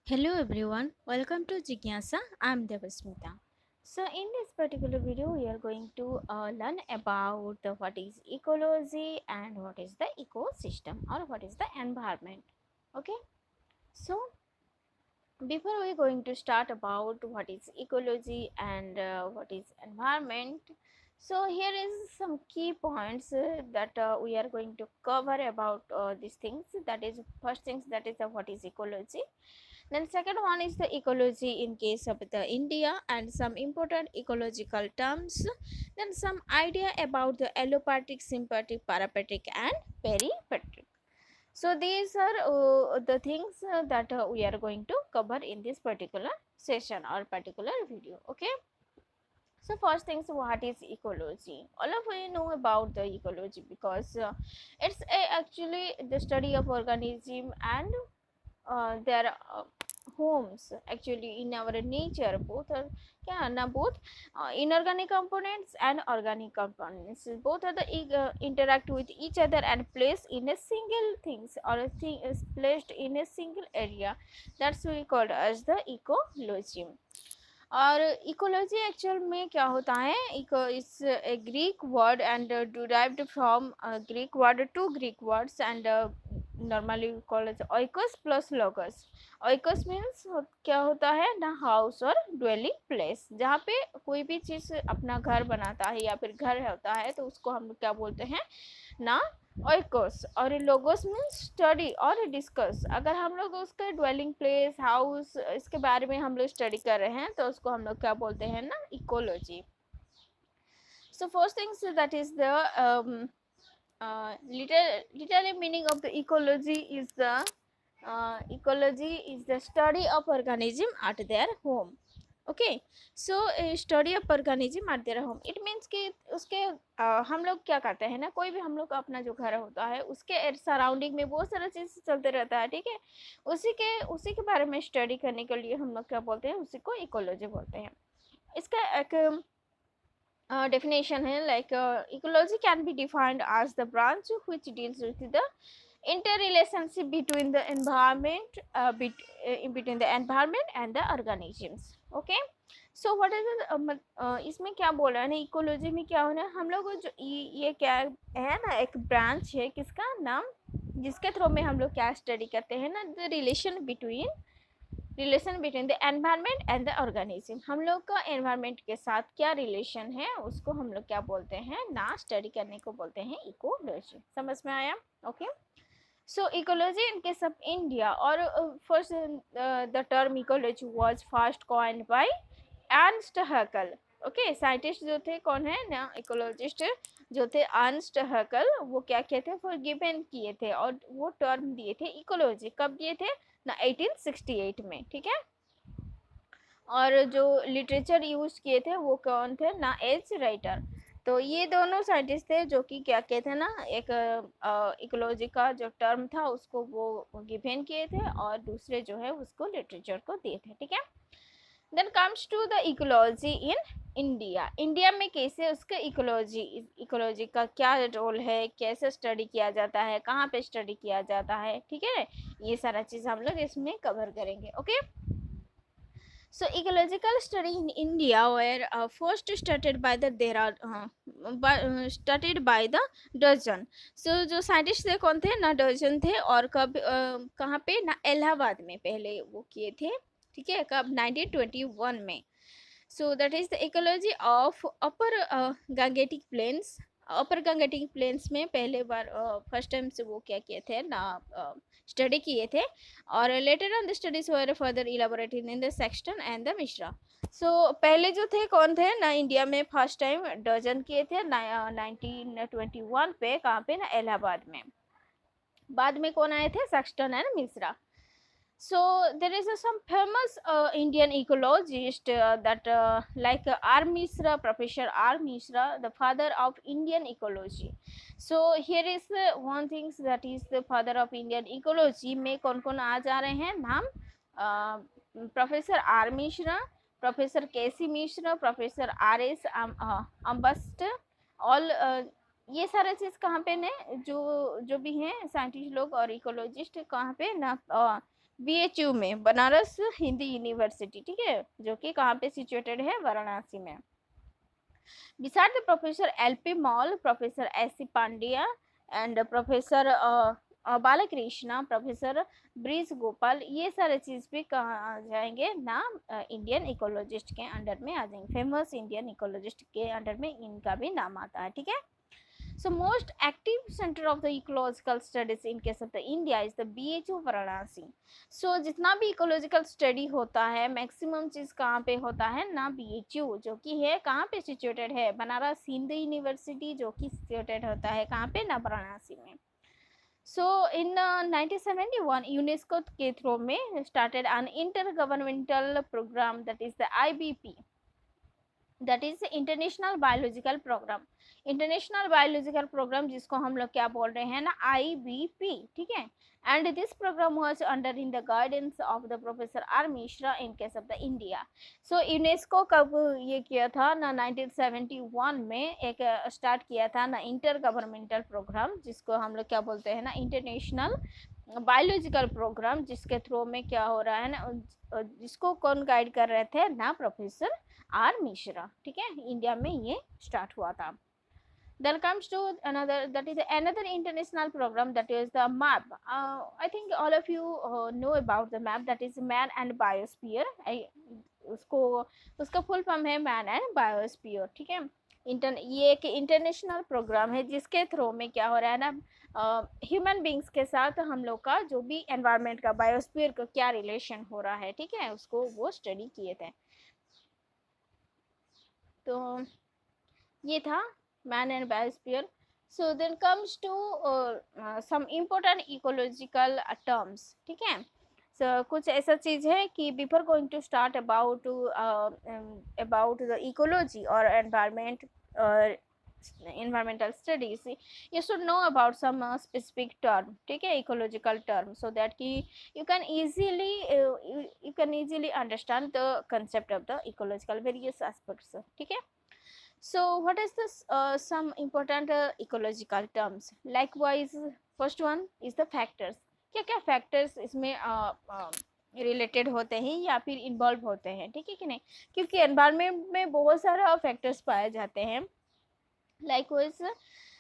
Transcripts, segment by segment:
Hello everyone, welcome to Jigyasa. I'm Devasmita. So in this particular video, we are going to learn about what is ecology and what is the ecosystem or what is the environment. Okay, so before we going to start about what is ecology and what is environment, so here is some key points that we are going to cover about these things. That is first things, that is what is ecology. Then second one is the ecology in case of the India and some important ecological terms. Then some idea about the allopathic, sympathetic, parapatric and peripatric. So these are the things that we are going to cover in this particular session or particular video. Okay. So first things, what is ecology? All of you know about the ecology because it's actually the study of organism and their homes actually in our nature. Both are both inorganic components and organic components, both are the interact with each other and placed in a single things or a thing is placed in a single area. That's we called as the ecology. और ecology actual में क्या होता है, eco is a Greek word and derived from Greek word, two Greek words and normally called as oikos plus logos. Oikos means क्या होता है ना, house और ड्वेलिंग प्लेस, जहाँ पे कोई भी चीज़ अपना घर बनाता है या फिर घर होता है तो उसको हम क्या बोलते हैं ना, ओइकोस. और लोगोस मीन्स स्टडी और डिस्कस. अगर हम लोग उसका ड्वेलिंग प्लेस, हाउस, इसके बारे में हम लोग स्टडी कर रहे हैं तो उसको हम लोग क्या बोलते हैं ना, ecology. So first things that is the literally meaning of the ecology is the study of organism at their home. Okay. So study of organism eight their home, it means कि उसके हम लोग क्या करते हैं ना, कोई भी हम लोग का अपना जो घर होता है उसके सराउंडिंग में बहुत सारा चीज़ चलते रहता है. ठीक है, उसी के बारे में स्टडी करने के लिए हम लोग क्या बोलते हैं, उसी को इकोलॉजी बोलते हैं. इसका एक definition है, like ecology can be defined as the branch which deals with the interrelationship between the environment, between the environment and the organisms. Okay, so what is it, इसमें क्या बोल रहा है ना, इकोलॉजी में क्या होना है, हम लोग जो ये क्या है ना, एक ब्रांच है किसका नाम, जिसके थ्रू में हम लोग क्या स्टडी करते हैं ना, the relation between the environment and the organism. हम लोग का एनवायरनमेंट के साथ क्या रिलेशन है उसको हम लोग क्या बोलते हैं ना, स्टडी करने को बोलते हैं इकोलॉजी. समझ में आया? Okay. So ecology in case of India, or first the term ecology was first coined by Ernst Haeckel. Okay, scientist जो थे कौन है ना, इकोलॉजिस्ट जो थे अर्नस्ट हैकेल, वो क्या किए थे, वो गिवन किए थे और वो टर्म दिए थे इकोलॉजी. कब दिए थे ना, 1868 में. ठीक है, और जो लिटरेचर यूज किए थे वो कौन थे ना, एच राइटर. तो ये दोनों साइंटिस्ट थे जो कि क्या कहते हैं ना, एक इकोलॉजी का जो टर्म था उसको वो गिवन किए थे और दूसरे जो है उसको लिटरेचर को दिए थे. ठीक है. Then comes to the ecology in India में कैसे उसका इकोलॉजी का क्या रोल है, कैसे स्टडी किया जाता है, कहाँ पे स्टडी किया जाता है. ठीक है, ये सारा चीज़ हम लोग इसमें कवर करेंगे. Okay. So ecological study in India were first started by the started by the डर्जन. So जो साइंटिस्ट थे कौन थे ना, डर्जन थे. और कब कहाँ पे ना, इलाहाबाद में पहले वो किए थे. ठीक है, कब 1921 में. So that is the ecology of upper Gangetic plains. Upper Gangetic planes में पहले बार फर्स्ट टाइम से वो क्या किए थे ना, स्टडी किए थे. और later on the studies were further elaborated in the Sexton and the Mishra. So पहले जो थे कौन थे ना, इंडिया में फर्स्ट टाइम डर्जन किए थे 1921 पे, कहाँ पे ना, इलाहाबाद में. बाद में कौन आए थे, Sexton and Mishra. So there is some famous Indian ecologist that like R. Mishra, Professor R. Mishra, the father of Indian ecology. So here is one thing, that is the father of Indian ecology में कौन कौन आ जा रहे हैं नाम, professor R Mishra, professor KC Mishra, professor R S Ambasht. All ये सारा चीज़ कहाँ पे ने, जो भी हैं साइंटिस्ट लोग और इकोलॉजिस्ट कहाँ पे ना, BHU में, बनारस हिंदी यूनिवर्सिटी, ठीक है, जो कि कहाँ पे सिचुएटेड है, वाराणसी में। Besides the Professor LP Mall, Professor SC Pandya, and Professor Balkrishna, professor bridge Gopal, ये सारे चीज भी कहाँ आ जाएंगे ना, इंडियन इकोलॉजिस्ट के अंडर में आ जाएंगे, फेमस इंडियन इकोलॉजिस्ट के अंडर में इनका भी नाम आता है, ठीक है। So most active center of the ecological studies in case of the India is the BHU Varanasi. So जितना भी इकोलॉजिकल स्टडी होता है मैक्सिमम चीज कहाँ पे होता है ना, BHU, जो कि है कहाँ पे सिचुएटेड है, बनारस हिंदू यूनिवर्सिटी, जो कि सिचुएटेड होता है कहाँ पे ना, वाराणसी में। So in 1971 यूनेस्को के थ्रू में started an intergovernmental program, that is the IBP, that is international biological programme. International biological programme जिसको हम लोग क्या बोल रहे हैं ना, IBP, ठीक है। And this programme was under in the guidance of the professor R Mishra in case of the India. So UNESCO कब ये किया था ना, 1971 में एक स्टार्ट किया था ना इंटर गवर्नमेंटल प्रोग्राम, जिसको हम लोग क्या बोलते हैं ना, इंटरनेशनल बायोलॉजिकल प्रोग्राम, जिसके थ्रू में क्या हो रहा है ना, जिसको कौन गाइड कर रहे थे ना, प्रोफेसर आर मिश्रा, ठीक है, इंडिया में ये स्टार्ट हुआ था। Then comes to another, that is another international program, that is the MAP. I think all of you know about the MAP, that is Man and Biosphere. उसको उसका full form है man and biosphere, ठीक है। ये एक international programme है जिसके through में क्या हो रहा है ना, ह्यूमन बींग्स के साथ हम लोग का जो भी एनवायरनमेंट का, बायोस्फीयर का क्या रिलेशन हो रहा है, ठीक है, उसको वो स्टडी किए थे। तो ये था man and biosphere. So then comes to some important ecological terms, ठीक है। सो कुछ ऐसा चीज है कि before going to start about the ecology और environment environmental studies, you should know about some specific term, ठीक है, ecological term, so that कि you can easily you can easily understand the concept of the ecological various aspects, ठीक है। So what is this some important ecological terms, likewise first one is the factors। क्या क्या factors इसमें related होते हैं या फिर इन्वॉल्व होते हैं, ठीक है कि नहीं, क्योंकि एनवायरमेंट में बहुत सारा फैक्टर्स पाए जाते हैं। लाइकवाइज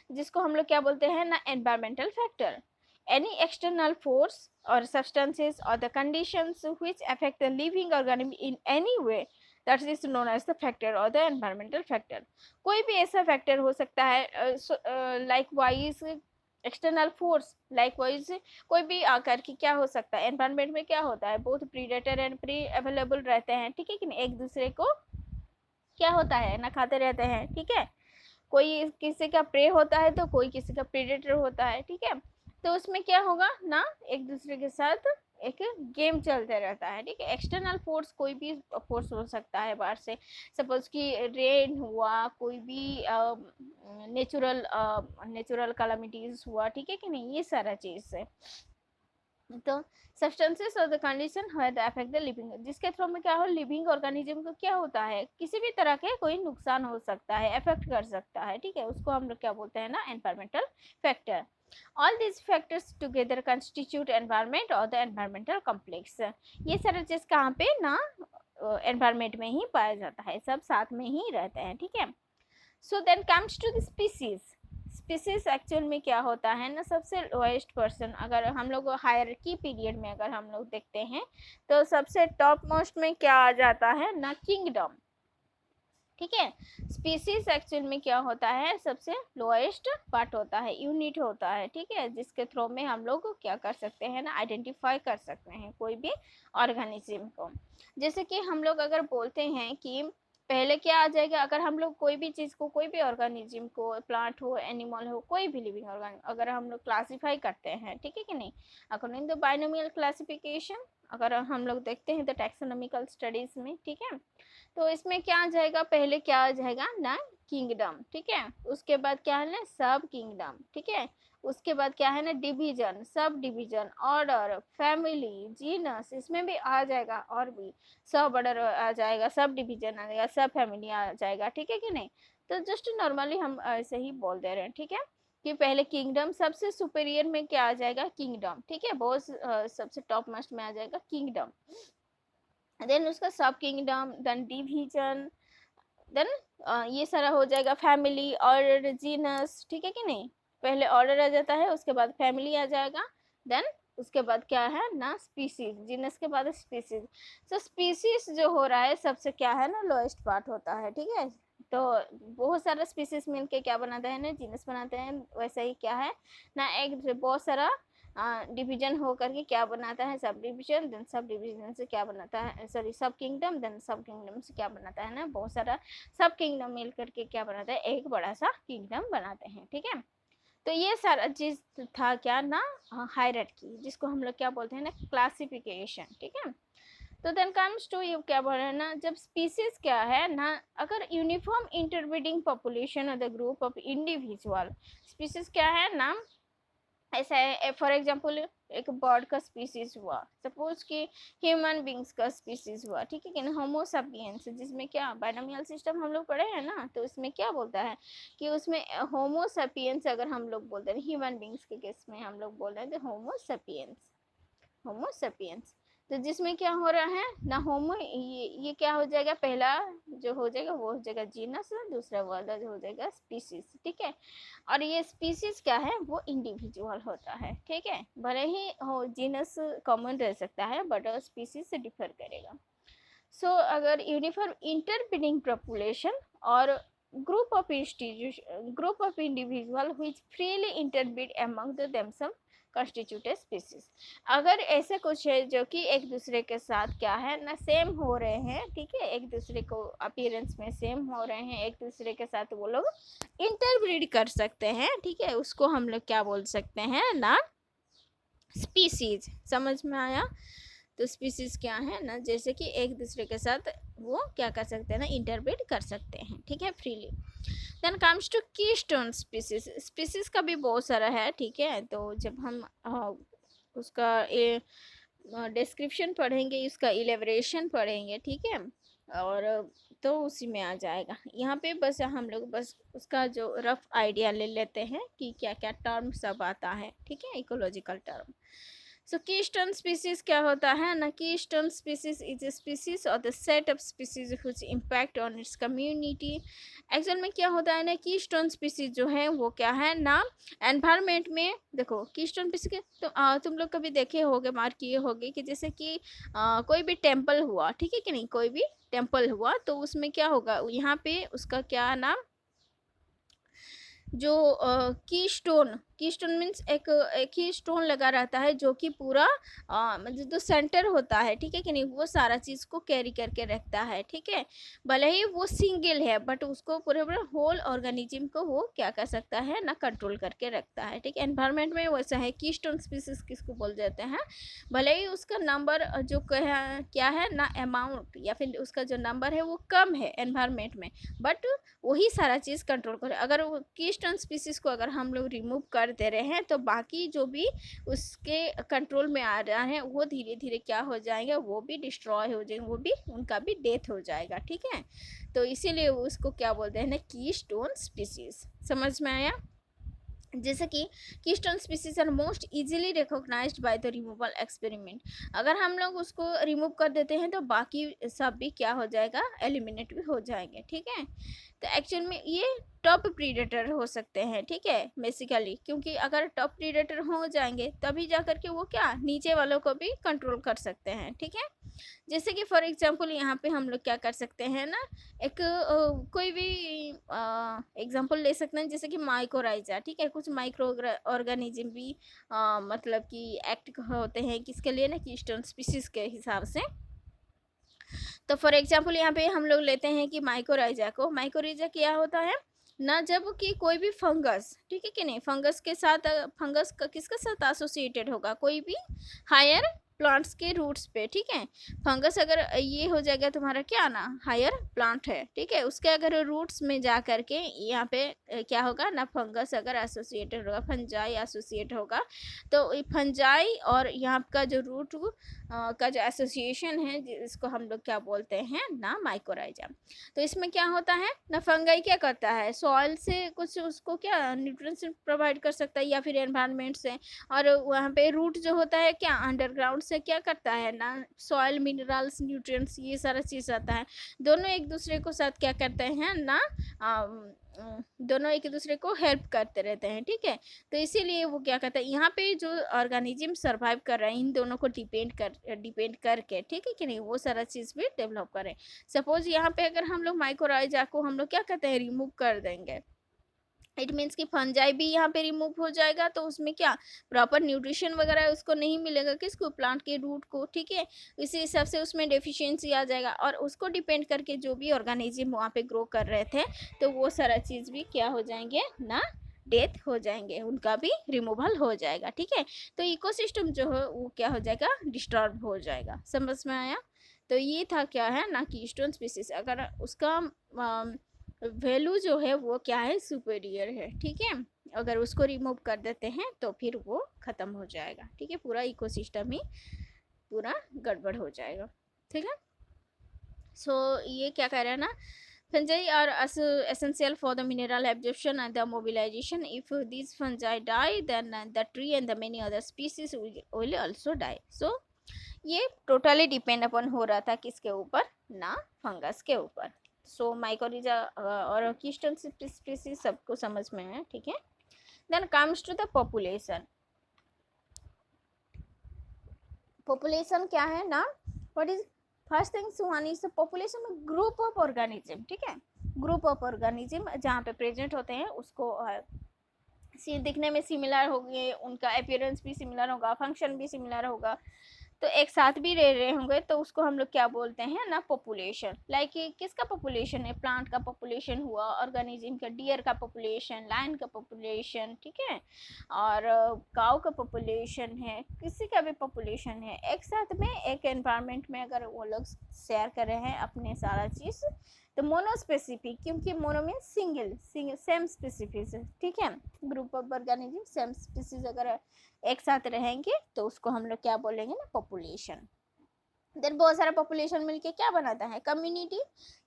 जिसको हम लोग क्या बोलते हैं ना, environmental factor, any external force or substances or the conditions which affect the living organism in any way, that is known as the factor or the environmental factor। कोई भी ऐसा फैक्टर हो सकता है, लाइकवाइज एक्सटर्नल फोर्स, लाइकवाइज कोई भी आकर के क्या हो सकता है, एनवायरमेंट में क्या होता है, बहुत प्रीडेटर एंड प्री अवेलेबल रहते हैं, ठीक है कि नहीं, एक दूसरे को क्या होता है ना, खाते रहते हैं, ठीक है। कोई किसी का प्रे होता है तो कोई किसी का प्रेडेटर होता है, ठीक है। तो उसमें क्या होगा ना, एक दूसरे के साथ एक गेम चलते रहता है, ठीक है। एक्सटर्नल फोर्स कोई भी फोर्स हो सकता है बाहर से, सपोज कि रेन हुआ, कोई भी नेचुरल कैलामिटीज हुआ, ठीक है कि नहीं, ये सारा चीज है। तो सब्सटेंसेस और द कंडीशन है द अफेक्ट द लिविंग, जिसके थ्रू में क्या हो, लिविंग ऑर्गेनिज्म को क्या होता है, किसी भी तरह के कोई नुकसान हो सकता है, अफेक्ट कर सकता है, ठीक है, उसको हम लोग क्या बोलते हैं ना, environmental factor. All this factors together constitute environment और द एनवायरमेंटल कॉम्प्लेक्स। ये सारा चीज कहाँ पे ना, एनवायरमेंट में ही पाया जाता है, सब साथ में ही रहते हैं, ठीक है। So then comes to the species. Species actual में क्या होता है ना, सबसे लोएस्ट पर्सन, अगर हम लोग हायरार्की पीरियड में अगर हम लोग देखते हैं तो सबसे टॉप मोस्ट में क्या आ जाता है ना, किंगडम, ठीक है। स्पीसीज एक्चुअल में क्या होता है, सबसे लोएस्ट पार्ट होता है, यूनिट होता है, ठीक है, जिसके थ्रू में हम लोग क्या कर सकते हैं ना, आइडेंटिफाई कर सकते हैं कोई भी ऑर्गेनिज्म को। जैसे कि हम लोग अगर बोलते हैं कि पहले क्या आ जाएगा, अगर हम लोग कोई भी चीज़ को, कोई भी ऑर्गेनिज्म को, प्लांट हो, एनिमल हो, कोई भी लिविंग ऑर्गेनिज्म अगर हम लोग क्लासीफाई करते हैं, ठीक है कि नहीं, अकॉर्डिंग टू बाइनोमियल क्लासिफिकेशन, अगर हम लोग देखते हैं तो टैक्सोनॉमिकल स्टडीज में, ठीक है, तो इसमें क्या आ जाएगा, पहले क्या आ जाएगा ना, किंगडम, ठीक है, उसके बाद क्या है ना, सब किंगडम, ठीक है, उसके बाद क्या है ना, division, sub division, order, family, genus, इसमें भी आ जाएगा, और भी सब ऑर्डर आ जाएगा, सब डिवीजन आ जाएगा, सब फैमिली आ जाएगा, ठीक है कि नहीं। तो जस्ट नॉर्मली हम ऐसे ही बोल दे रहे हैं, ठीक है। कि पहले किंगडम, सबसे सुपीरियर में क्या आ जाएगा, किंगडम, ठीक है, बहुत सबसे टॉप मोस्ट में आ जाएगा किंगडम, देन उसका सब किंगडम, देन डिवीजन, देन ये सारा हो जाएगा फैमिली और जीनस, ठीक है कि नहीं, पहले ऑर्डर आ जाता है, उसके बाद फैमिली आ जाएगा, देन उसके बाद क्या है ना, स्पीसीज, जीनस के बाद स्पीसीज। तो स्पीसीज जो हो रहा है सबसे क्या है ना, लोएस्ट पार्ट होता है, ठीक है। तो बहुत सारा स्पीसीज मिलके क्या बनाते हैं ना, जीनस बनाते हैं, वैसे ही क्या है ना, एक बहुत सारा डिवीजन हो करके क्या बनाता है, sub division, then sub division से क्या बनाता है, सॉरी सब किंगडम, देन सब किंगडम से क्या बनाता है ना, बहुत सारा सब किंगडम मिल करके क्या बनाता है, एक बड़ा सा किंगडम बनाते हैं, ठीक है। तो ये सारा चीज था क्या ना, हायरार्की, जिसको हम लोग क्या बोलते हैं ना, क्लासिफिकेशन, ठीक है। तो देन कम्स टू यू, क्या बोल रहे हैं ना, जब स्पीसीज क्या है ना, अगर यूनिफॉर्म इंटरब्रीडिंग पॉपुलेशन और the group of individual species क्या है ना, ऐसा है, फॉर एग्जाम्पल एक बर्ड का स्पीसीज हुआ, सपोज कि ह्यूमन बींग्स का स्पीसीज हुआ, ठीक है कि ना, होमो सपियंस, जिसमें क्या बाइनोमियल सिस्टम हम लोग पढ़े हैं ना, तो उसमें क्या बोलता है कि उसमें होमो सपियंस अगर हम लोग बोलते हैं, ह्यूमन बींग्स के केस में हम लोग बोल रहे हैं तो होमो सपियंस, होमो सपियंस, तो जिसमें क्या हो रहा है ना, होमो, ये क्या हो जाएगा, पहला जो हो जाएगा वो हो जाएगा जीनस, दूसरा वाला जो हो जाएगा स्पीसीज, ठीक है। और ये स्पीसीज क्या है, वो इंडिविजुअल होता है, ठीक है, भले ही हो जीनस कॉमन रह सकता है बट स्पीसीज से डिफर करेगा। सो अगर यूनिफॉर्म इंटरब्रीडिंग पॉपुलेशन और group of individual which freely interbreed among themselves constitute a species, अगर ऐसे कुछ है जो कि एक दूसरे के साथ क्या है ना, सेम हो रहे हैं, ठीक है, एक दूसरे को अपीयरेंस में सेम हो रहे हैं, एक दूसरे के साथ वो लोग इंटरब्रीड कर सकते हैं, ठीक है, उसको हम लोग क्या बोल सकते हैं ना, स्पीसीज, समझ में आया। तो स्पीसीज क्या है ना, जैसे कि एक दूसरे के साथ वो क्या कर सकते हैं ना, इंटरब्रीड कर सकते हैं, ठीक है, freely. Then comes to keystone species, species का भी बहुत सारा है, ठीक है, तो जब हम उसका डिस्क्रिप्शन पढ़ेंगे, उसका इलेबरेशन पढ़ेंगे, ठीक है, और तो उसी में आ जाएगा, यहाँ पे बस हम लोग बस उसका जो रफ आइडिया ले लेते हैं कि क्या क्या टर्म सब आता है, ठीक है, ecological term. So keystone species क्या होता है ना, keystone species is a species or the set of species which impact on its community. Actual में क्या होता है ना, कीस्टोन स्पीसीज जो है वो क्या है ना, एनवायरमेंट में देखो, कीस्टोन स्पीसीज तो तुम लोग कभी देखे होगे, मार्क किए होगे कि जैसे कि कोई भी टेम्पल हुआ, ठीक है कि नहीं, कोई भी टेम्पल हुआ तो उसमें क्या होगा, यहाँ पे उसका क्या नाम, जो की स्टोन मीन्स एक ही स्टोन लगा रहता है जो कि पूरा मतलब जो सेंटर होता है, ठीक है कि नहीं, वो सारा चीज़ को कैरी करके रखता है, ठीक है, भले ही वो सिंगल है बट उसको पूरे पूरे होल ऑर्गेनिज्म को वो क्या कर सकता है ना, कंट्रोल करके रखता है, ठीक है। एनवायरनमेंट में वैसा है, की स्टोन स्पीसीज किसको बोल जाते हैं, भले ही उसका नंबर जो क्या है ना, अमाउंट या फिर उसका जो नंबर है वो कम है एनवायरनमेंट में, बट वही सारा चीज़ कंट्रोल करे। अगर वो कीस्टोन स्पीसीज को अगर हम लोग रिमूव कर दे रहे हैं तो बाकी जो भी उसके कंट्रोल में आ रहा है वो धीरे धीरे क्या हो जाएंगे, वो भी डिस्ट्रॉय हो जाएंगे, वो भी उनका भी डेथ हो जाएगा, ठीक है। तो इसीलिए उसको क्या बोलते हैं ना, कीस्टोन स्पीसीज, समझ में आया। जैसे कि keystone species are most easily recognised by the removal experiment, अगर हम लोग उसको रिमूव कर देते हैं तो बाकी सब भी क्या हो जाएगा, एलिमिनेट भी हो जाएंगे, ठीक है। तो एक्चुअल में ये टॉप प्रीडेटर हो सकते हैं, ठीक है, बेसिकली, क्योंकि अगर टॉप प्रीडेटर हो जाएंगे तभी जा करके वो क्या नीचे वालों को भी कंट्रोल कर सकते हैं, ठीक है। जैसे कि फॉर एग्जांपल यहाँ पे हम लोग क्या कर सकते हैं ना, एक कोई भी एग्जांपल ले सकते हैं, जैसे कि माइक्रोराइजा, ठीक है, कुछ माइक्रो ऑर्गेनिज्म भी मतलब कि एक्ट होते हैं किसके लिए ना, कीस्टोन स्पीसीज के हिसाब से। तो फॉर एग्जांपल यहाँ पे हम लोग लेते हैं कि माइक्रोराइजा को, माइक्रोराइजा क्या होता है ना, जब कि कोई भी फंगस, ठीक है कि नहीं, फंगस के साथ, फंगस का किसके साथ एसोसिएटेड होगा, कोई भी हायर प्लांट्स के रूट्स पे, ठीक है। फंगस अगर ये हो जाएगा तुम्हारा क्या ना, हायर प्लांट है, ठीक है, उसके अगर रूट्स में जा करके यहाँ पे क्या होगा ना, फंगस अगर एसोसिएटेड होगा, फंजाई एसोसिएट होगा, तो फंजाई और यहाँ का जो रूट का जो एसोसिएशन है जिसको हम लोग क्या बोलते हैं ना, माइकोराइजा। तो इसमें क्या होता है ना, फंगाई क्या करता है, सॉइल से कुछ उसको क्या न्यूट्रिएंट्स प्रोवाइड कर सकता है या फिर एनवायरनमेंट से, और वहाँ पे रूट जो होता है क्या अंडरग्राउंड से क्या करता है ना, सॉइल मिनरल्स न्यूट्रिएंट्स ये सारा चीज़ आता है, दोनों एक दूसरे को साथ क्या करते हैं ना, दोनों एक दूसरे को हेल्प करते रहते हैं, ठीक है। तो इसीलिए वो क्या कहता है, यहाँ पे जो ऑर्गेनिज्म सर्वाइव कर रहे हैं इन दोनों को डिपेंड करके, ठीक है कि नहीं, वो सारा चीज़ भी डेवलप करें। सपोज यहाँ पे अगर हम लोग माइक्रोराइजा को हम लोग क्या कहते हैं, रिमूव कर देंगे, इट मीन्स कि फंजाई भी यहाँ पे रिमूव हो जाएगा, तो उसमें क्या प्रॉपर न्यूट्रिशन वगैरह उसको नहीं मिलेगा, किसको, प्लांट के रूट को, ठीक है। इसी हिसाब से उसमें डेफिशिएंसी आ जाएगा, और उसको डिपेंड करके जो भी ऑर्गेनिज्म वहाँ पे ग्रो कर रहे थे, तो वो सारा चीज़ भी क्या हो जाएंगे ना, डेथ हो जाएंगे, उनका भी रिमूवल हो जाएगा, ठीक है। तो इकोसिस्टम जो है वो क्या हो जाएगा, डिस्टर्ब हो जाएगा। समझ में आया? तो ये था क्या है ना, कीस्टोन स्पीसीज अगर उसका वैल्यू जो है वो क्या है, सुपेरियर है, ठीक है। अगर उसको रिमूव कर देते हैं तो फिर वो ख़त्म हो जाएगा, ठीक है, पूरा इकोसिस्टम ही पूरा गड़बड़ हो जाएगा, ठीक है। सो ये क्या कह रहे हैं ना, fungi are essential for the mineral absorption and the mobilization. If these fungi die, then the tree and the many other species will also die. So ये टोटली डिपेंड अपन हो रहा था किसके ऊपर ना, फंगस के ऊपर। सो माइकोरिजा और कीस्टोन स्पीसीज सबको समझ में है, ठीक है। Then comes to the population. Population क्या है ना, what is first thing Suhani, is population में ग्रुप ऑफ ऑर्गेनिज्म, ठीक है, ग्रुप ऑफ ऑर्गेनिज्म जहाँ पे प्रेजेंट होते हैं उसको दिखने में सिमिलर होंगे, उनका अपीयरेंस भी सिमिलर होगा, फंक्शन भी सिमिलर होगा, तो एक साथ भी रह रहे होंगे, तो उसको हम लोग क्या बोलते हैं ना, पॉपुलेशन। लाइक किसका पॉपुलेशन है, प्लांट का पॉपुलेशन हुआ, ऑर्गेनिज्म का, डियर का पॉपुलेशन, लायन का पॉपुलेशन, ठीक है, और काऊ का पॉपुलेशन है, किसी का भी पॉपुलेशन है, एक साथ में एक एनवायरनमेंट में अगर वो लोग शेयर कर रहे हैं अपने सारा चीज़, तो मोनोस्पेसिफिक, क्योंकि mono means single same specific, ठीक है, group of organism same species अगर एक साथ रहेंगे तो उसको हम लोग क्या बोलेंगे ना, पॉपुलेशन। देन बहुत सारा पॉपुलेशन मिलके क्या बनाता है, कम्युनिटी,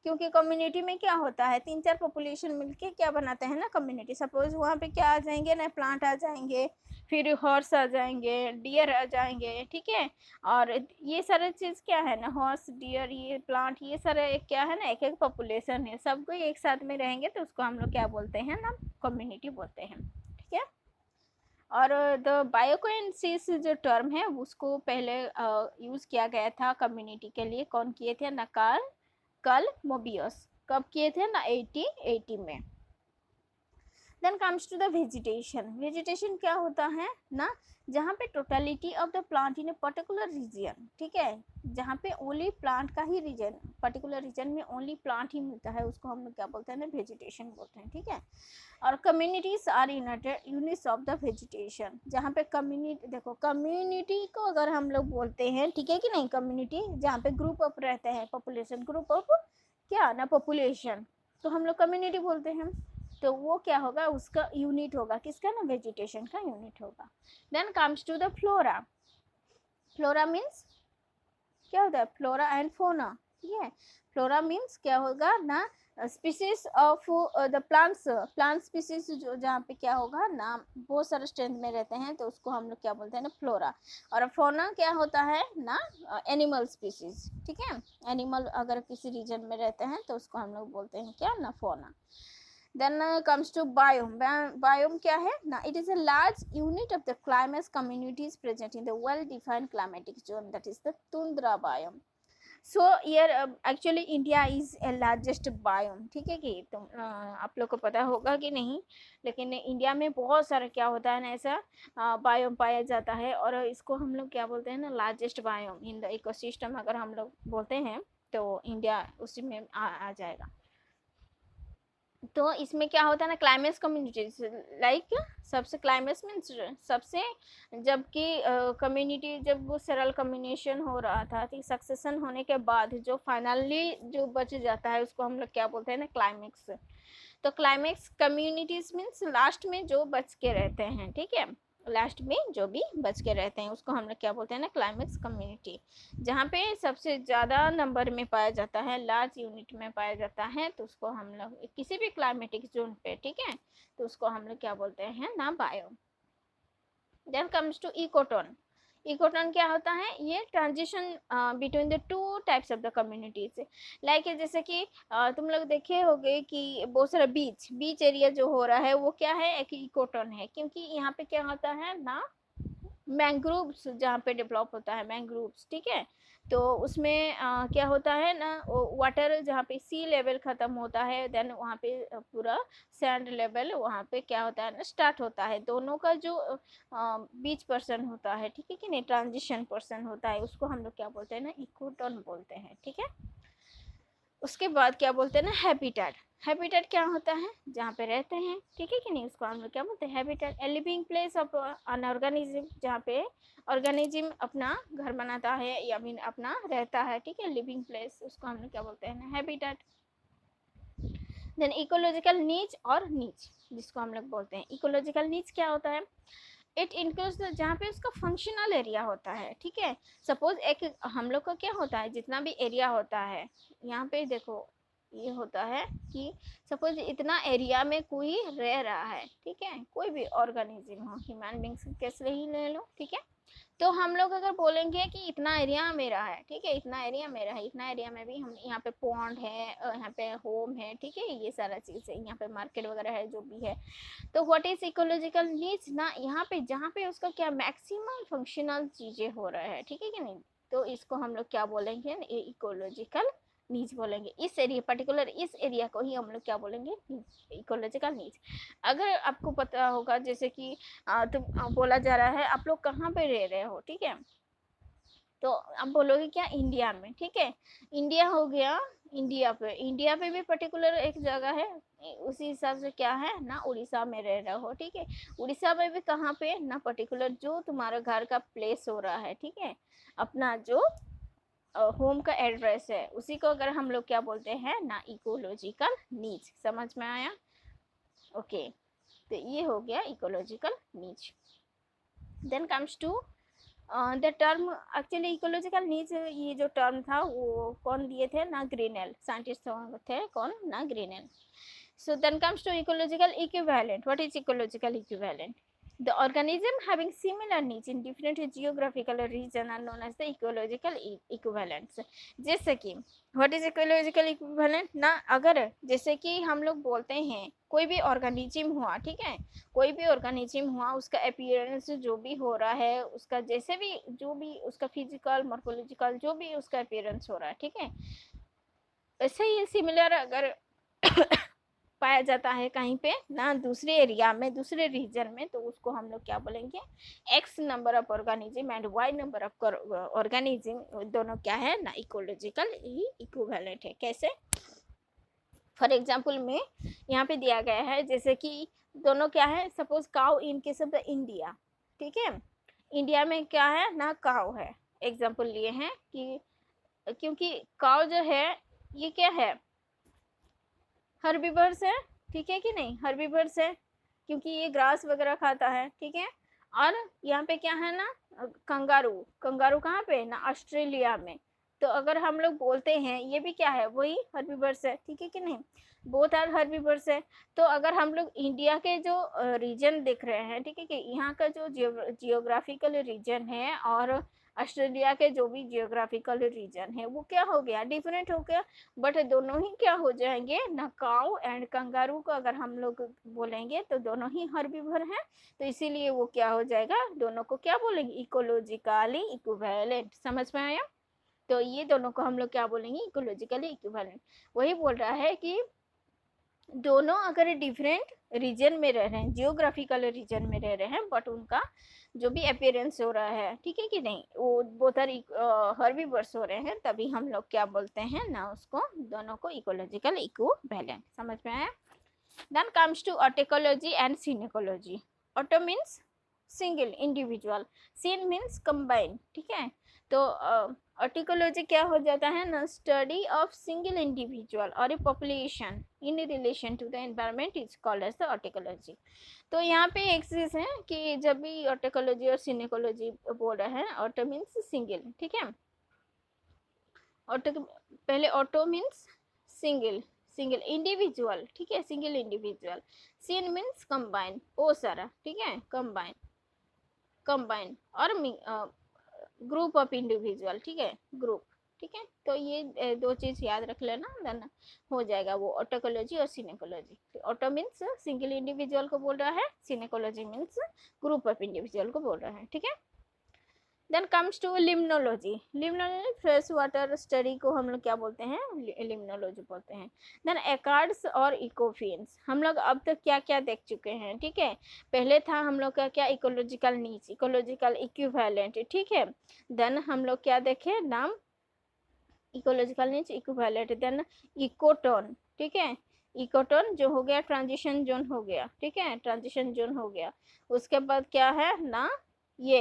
क्योंकि कम्युनिटी में क्या होता है, 3-4 पॉपुलेशन मिलके क्या बनाते हैं ना, कम्युनिटी। सपोज वहाँ पे क्या आ जाएंगे ना, प्लांट आ जाएंगे, फिर हॉर्स आ जाएंगे, डियर आ जाएंगे, ठीक है, और ये सारे चीज़ क्या है ना, हॉर्स, डियर, ये प्लांट, ये सारे क्या है ना, एक एक पॉपुलेशन है, सब कोई एक साथ में रहेंगे तो उसको हम लोग क्या बोलते हैं ना, कम्युनिटी बोलते हैं, ठीक है। और द बायोकोइंसिस जो टर्म है उसको पहले यूज़ किया गया था कम्युनिटी के लिए, कौन किए थे ना, कार्ल मोबियस, कब किए थे ना, 1880 में। Then comes to the vegetation. Vegetation क्या होता है ना, जहाँ पे totality of the plant in a particular region, ठीक है, जहाँ पे ओनली प्लांट का ही रीजन, पर्टिकुलर रीजन में ओनली प्लांट ही मिलता है, उसको हम लोग क्या बोलते हैं ना, वेजिटेशन बोलते हैं, ठीक है। और communities are units of the vegetation, जहाँ पे कम्युनिटी, देखो कम्युनिटी को अगर हम लोग बोलते हैं, ठीक है कि नहीं, कम्युनिटी जहाँ पे ग्रुप ऑफ रहते हैं, पॉपुलेशन, ग्रुप ऑफ क्या ना, पॉपुलेशन, तो हम लोग कम्युनिटी बोलते हैं। तो वो क्या होगा, उसका यूनिट होगा, किसका ना, वेजिटेशन का यूनिट होगा। Then comes to the flora. Flora means क्या होता है, फ्लोरा एंड फोना, ठीक है। फ्लोरा मीन्स क्या होगा ना, species of the plants, plant species जो जहाँ पे क्या होगा ना, बहुत सारे स्ट्रेंथ में रहते हैं, तो उसको हम लोग क्या बोलते हैं ना, फ्लोरा। और फोना क्या होता है ना, एनिमल स्पीसीज, ठीक है, एनिमल अगर किसी रीजन में रहते हैं तो उसको हम लोग बोलते हैं क्या ना, फोना। Then comes to biome. Biome क्या है ना, it is a large unit of the climate communities present in the well-defined climatic zone, that is the tundra biome. So here actually India is a largest biome, ठीक है कि तुम आप लोग को पता होगा कि नहीं, लेकिन इंडिया में बहुत सारा क्या होता है ना, ऐसा बायोम पाया जाता है, और इसको हम लोग क्या बोलते हैं ना, largest biome in the ecosystem अगर हम लोग बोलते हैं तो इंडिया उसी में आ जाएगा। तो इसमें क्या होता है ना, क्लाइमेक्स कम्युनिटीज लाइक सबसे क्लाइमेक्स मीन्स सबसे, जबकि कम्युनिटी जब वो सरल कम्युनिकेशन हो रहा था तो सक्सेशन होने के बाद जो फाइनली जो बच जाता है उसको हम लोग क्या बोलते हैं ना, क्लाइमेक्स। तो क्लाइमेक्स कम्युनिटीज मीन्स लास्ट में जो बच के रहते हैं, ठीक है, लास्ट में जो भी बच के रहते हैं उसको हम लोग क्या बोलते हैं ना, क्लाइमेक्स कम्युनिटी। जहाँ पे सबसे ज़्यादा नंबर में पाया जाता है, लार्ज यूनिट में पाया जाता है, तो उसको हम लोग किसी भी क्लाइमेटिक जोन पे, ठीक है, तो उसको हम लोग क्या बोलते हैं ना, bio. Then comes to ecotone. Ecotone क्या होता है, ये transition between the two types of the communities. Like जैसे कि तुम लोग देखे होगे कि बहुत सारा बीच बीच एरिया जो हो रहा है वो क्या है, एक इकोटोन है, क्योंकि यहाँ पे क्या होता है ना, मैंग्रोव्स जहाँ पे डेवलप होता है, मैंग्रोव्स, ठीक है। तो उसमें क्या होता है ना, वाटर जहाँ पे सी लेवल ख़त्म होता है, देन वहाँ पे पूरा सैंड लेवल वहाँ पे क्या होता है ना, स्टार्ट होता है। दोनों का जो बीच पर्सन होता है, ठीक है कि नहीं, ट्रांजिशन पर्सन होता है, उसको हम लोग क्या बोलते हैं ना, इकोटोन बोलते हैं, ठीक है। उसके बाद क्या बोलते हैं ना, हैबिटेट। हैबिटेट क्या होता है, जहाँ पे रहते हैं, ठीक है कि नहीं, उसको हम लोग क्या बोलते हैं, habitat. A living place of an organism, जहाँ पे ऑर्गेनिज्म अपना घर बनाता है या मीन अपना रहता है, ठीक है, लिविंग प्लेस, उसको हम लोग क्या बोलते हैं ना, हैबिटेट। देन इकोलॉजिकल नीच और नीच, जिसको हम लोग बोलते हैं इकोलॉजिकल नीच, क्या होता है, इट इंक्लूड्स जहाँ पे उसका फंक्शनल एरिया होता है, ठीक है। सपोज एक हम लोग का क्या होता है, जितना भी एरिया होता है, यहाँ पे देखो ये होता है कि सपोज इतना एरिया में कोई रह रहा है, ठीक है, कोई भी ऑर्गेनिज्म हो, ह्यूमन बींग्स कैसे ही ले लो, ठीक है। तो हम लोग अगर बोलेंगे कि इतना एरिया मेरा है, ठीक है, इतना एरिया मेरा है, इतना एरिया में भी हम यहाँ पे पॉन्ड है, यहाँ पे होम है, ठीक है, ये सारा चीज़ है, यहाँ पे मार्केट वगैरह है, जो भी है। तो व्हाट इज इकोलॉजिकल नीड्स ना, यहाँ पे जहाँ पे उसका क्या मैक्सिमम फंक्शनल चीज़ें हो रहा है, ठीक है कि नहीं, तो इसको हम लोग क्या बोलेंगे, इकोलॉजिकल नीड्स बोलेंगे। इस एरिया पर्टिकुलर इस एरिया को ही हम लोग क्या बोलेंगे, इकोलॉजिकल नीड्स। अगर आपको पता होगा जैसे कि तुम बोला जा रहा है आप लोग कहाँ पे रह रहे हो, ठीक है, तो आप बोलोगे क्या, इंडिया में, ठीक है, इंडिया हो गया, इंडिया पे भी पर्टिकुलर एक जगह है, उसी हिसाब से क्या है ना, उड़ीसा में रह रहे हो, ठीक है, उड़ीसा में भी कहाँ पे ना, पर्टिकुलर जो तुम्हारा घर का प्लेस हो रहा है, ठीक है, अपना जो होम का एड्रेस है, उसी को अगर हम लोग क्या बोलते हैं ना, इकोलॉजिकल नीड्स। समझ में आया, ओके। तो ये हो गया ecological needs. Then comes to the term, actually ecological needs, ये जो टर्म था वो कौन दिए थे ना, ग्रीनेल, साइंटिस्ट थे कौन ना, ग्रीनेल। So then comes to ecological equivalent. What is ecological equivalent? The organism having similar needs in different geographical region are known as the ecological equivalents. जैसे कि what is ecological equivalent ना, अगर जैसे कि हम लोग बोलते हैं कोई भी ऑर्गेनिज्म हुआ, ठीक है, कोई भी ऑर्गेनिज्म हुआ, उसका अपीयरेंस जो भी हो रहा है, उसका जैसे भी जो भी उसका फिजिकल मॉर्फोलॉजिकल जो भी उसका अपीयरेंस हो रहा है, ठीक है, वैसे ही सिमिलर अगर पाया जाता है कहीं पे ना, दूसरे एरिया में, दूसरे रीजन में, तो उसको हम लोग क्या बोलेंगे, X number of organism and Y number of organism, दोनों क्या है ना, इकोलॉजिकल ही इक्विवेलेंट है। कैसे, फॉर एग्जाम्पल में यहाँ पे दिया गया है, जैसे कि दोनों क्या है, suppose cow in case of the India, ठीक है, इंडिया में क्या है ना, काउ है, एग्जाम्पल लिए हैं कि क्योंकि काउ जो है ये क्या है, हर्बीवर्स है, ठीक है कि नहीं, हर्बीवर्स है, क्योंकि ये ग्रास वगैरह खाता है, ठीक है। और यहाँ पे क्या है ना, कंगारू, कंगारू कहाँ पे ना, ऑस्ट्रेलिया में। तो अगर हम लोग बोलते हैं ये भी क्या है, वही हर्बीवर्स है, ठीक है कि नहीं, बोथ आर हर्बीवर्स है। तो अगर हम लोग इंडिया के जो रीजन देख रहे हैं, ठीक है कि यहाँ का जो जियोग्राफिकल रीजन है और ऑस्ट्रेलिया के जो भी जियोग्राफिकल रीजन है वो क्या हो गया, डिफरेंट हो गया, बट दोनों ही क्या हो जाएंगे ना, काऊ एंड कंगारू को अगर हम लोग बोलेंगे तो दोनों ही हर्बीवर हैं, तो इसीलिए वो क्या हो जाएगा, दोनों को क्या बोलेंगे, इकोलॉजिकली इक्विवेलेंट। समझ में आया, तो ये दोनों को हम लोग क्या बोलेंगे, इकोलॉजिकली इक्विवेलेंट। वही बोल रहा है कि दोनों अगर डिफरेंट रीजन में रह रहे हैं, जियोग्राफिकल रीजन में रह रहे हैं, बट उनका जो भी अपीयरेंस हो रहा है, ठीक है कि नहीं, वो बोथ आर हर्बीवर्स हो रहे हैं, तभी हम लोग क्या बोलते हैं ना, उसको दोनों को इकोलॉजिकल इक्विवेलेंट। समझ में आया, Then comes to autoecology and synecology. Auto means single individual, syn means combine, ठीक है। तो ऑटिकोलॉजी क्या हो जाता है ना, study of single individual or a population in relation to the environment is called as the autecology. तो यहाँ पे एक चीज है कि जब भी ऑटिकोलॉजी और सिनेकोलॉजी बोल रहे हैं, ऑटो मीन्स सिंगल, ठीक है। ऑटो पहले auto means single, single individual, ठीक है, single individual. Syn means combine, ओ सारा, ठीक है, combine, combine or group of individual, ठीक है, ग्रुप, ठीक है। तो ये दो चीज याद रख लेना, देन हो जाएगा वो ऑटोकोलॉजी और synecology. Auto means single individual को बोल रहा है, synecology means group of individual को बोल रहा है, ठीक है। Then comes to limnology. Limnology fresh water study को हम लोग क्या बोलते हैं, लिम्नोलॉजी बोलते हैं। देन एकार्ड्स और इकोफिन्स, हम लोग अब तक क्या क्या देख चुके हैं, ठीक है। पहले था हम लोग का क्या, इकोलॉजिकल नीच, इकोलॉजिकल इक्विवेलेंट, ठीक है। देन हम लोग क्या देखे नाम, इकोलॉजिकल नीच, इक्विवेलेंट, देन इकोटोन, ठीक है। इकोटोन जो हो गया ट्रांजिशन जोन हो गया, ठीक है, ट्रांजिशन जोन हो गया। उसके बाद क्या है ना, ये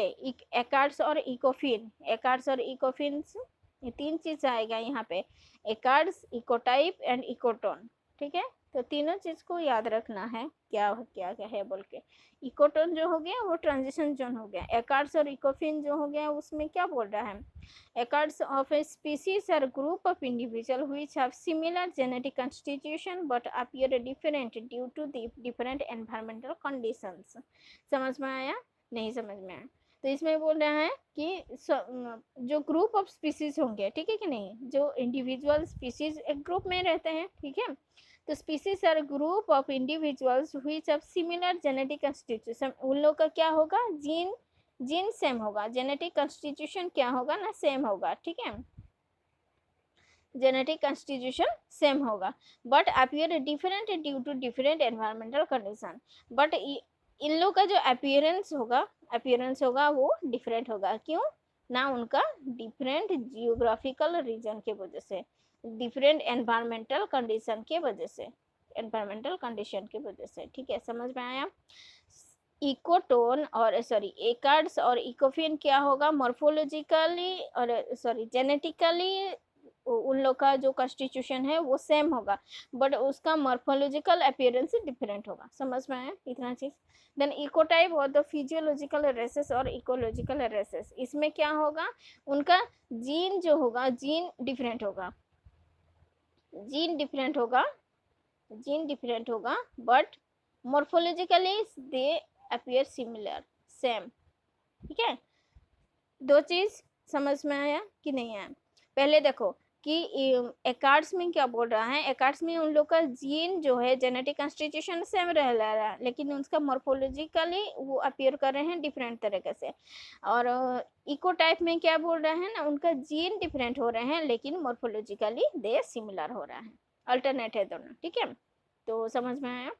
एकार्ड्स और इकोफिन, एकार्ड्स और इकोफिन्स, ये तीन चीज आएगा यहाँ पे, एकार्ड्स, इकोटाइप एंड इकोटोन, ठीक है। तो तीनों चीज को याद रखना है, क्या क्या क्या है बोल के। इकोटोन जो हो गया वो ट्रांजिशन जोन हो गया, एकार्ड्स और इकोफिन जो हो गया उसमें क्या बोल रहा है, एकार्ड्स ऑफ ए स्पीसीज और group of individual which have similar genetic constitution but appear different due to different environmental conditions. समझ में आया, नहीं समझ में आया। तो इसमें बोल रहा है कि जो ग्रुप ऑफ स्पीसीज होंगे, ठीक है कि नहीं, जो इंडिविजुअल स्पीसीज एक ग्रुप में रहते हैं, ठीक है। तो species are group of individuals which have similar genetic constitution, उन लोग का क्या होगा, जीन, जीन सेम होगा, जेनेटिक कंस्टिट्यूशन क्या होगा ना, सेम होगा, ठीक है, जेनेटिक कंस्टिट्यूशन सेम होगा, but appear different due to different environmental condition. But इन लोग का जो अपीयरेंस होगा वो डिफरेंट होगा, क्यों ना, उनका डिफरेंट जियोग्राफिकल रीजन के वजह से, डिफरेंट एनवायरमेंटल कंडीशन के वजह से, एनवायरमेंटल कंडीशन के वजह से, ठीक है, समझ में आया। इकोटोन और सॉरी एकार्ड्स और इकोफिन क्या होगा, मॉर्फोलॉजिकली और सॉरी जेनेटिकली उन लोग का जो कॉन्स्टिट्यूशन है वो सेम होगा, बट उसका मॉर्फोलॉजिकल अपीयरेंस डिफरेंट होगा। समझ में आया इतना चीज। देन इकोटाइप और द फिजियोलॉजिकल रेसेस और इकोलॉजिकल रेसेस, इसमें क्या होगा, उनका जीन जो होगा, जीन डिफरेंट होगा, जीन डिफरेंट होगा, जीन डिफरेंट होगा, but morphologically they appear similar, same, ठीक है। दो चीज समझ में आया कि नहीं आया। पहले देखो कि एकार्ड्स में क्या बोल रहा है, एकार्ड्स में उन लोग का जीन जो है जेनेटिक कंस्टिट्यूशन सेम रह रहा है, लेकिन उसका मॉर्फोलॉजिकली वो अपीयर कर रहे हैं डिफरेंट तरीके से। और इकोटाइप में क्या बोल रहा है ना, उनका जीन डिफरेंट हो रहे हैं लेकिन मॉर्फोलॉजिकली दे सिमिलर हो रहा है, अल्टरनेट है दोनों, ठीक है। तो समझ में आया।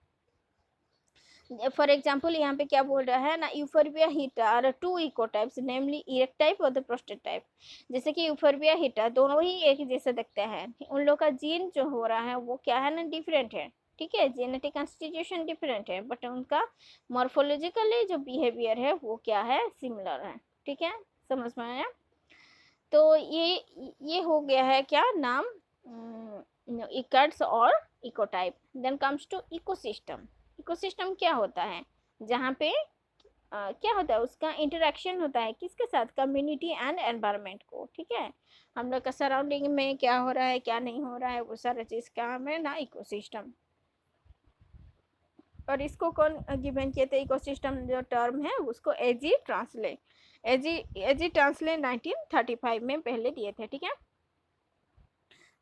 फॉर एग्जाम्पल यहाँ पे क्या बोल रहा है ना, Euphorbia hirta are two ecotypes namely erect type or the prostate type. जैसे कि यूफोर्बिया हिटा दोनों ही एक जैसे दिखते हैं, उन लोग का जीन जो हो रहा है वो क्या है ना, डिफरेंट है, ठीक है, जेनेटिक कंस्टिट्यूशन डिफरेंट है, बट उनका मॉर्फोलॉजिकली जो बिहेवियर है वो क्या है, सिमिलर है, ठीक है, समझ में आया। तो ये हो गया है क्या नाम, इकट्स और ecotype. Then comes to ecosystem. Ecosystem क्या होता है, जहाँ पे क्या होता है, उसका इंटरेक्शन होता है किसके साथ, कम्युनिटी एंड एनवायरनमेंट को, ठीक है। हम लोग का सराउंडिंग में क्या हो रहा है क्या नहीं हो रहा है, वो सारा चीज का है ना इकोसिस्टम। और इसको कौन गिवन किए थे, इकोसिस्टम जो टर्म है उसको एजी ट्रांसले, एजी ट्रांसले 1935 में पहले दिए थे, ठीक है।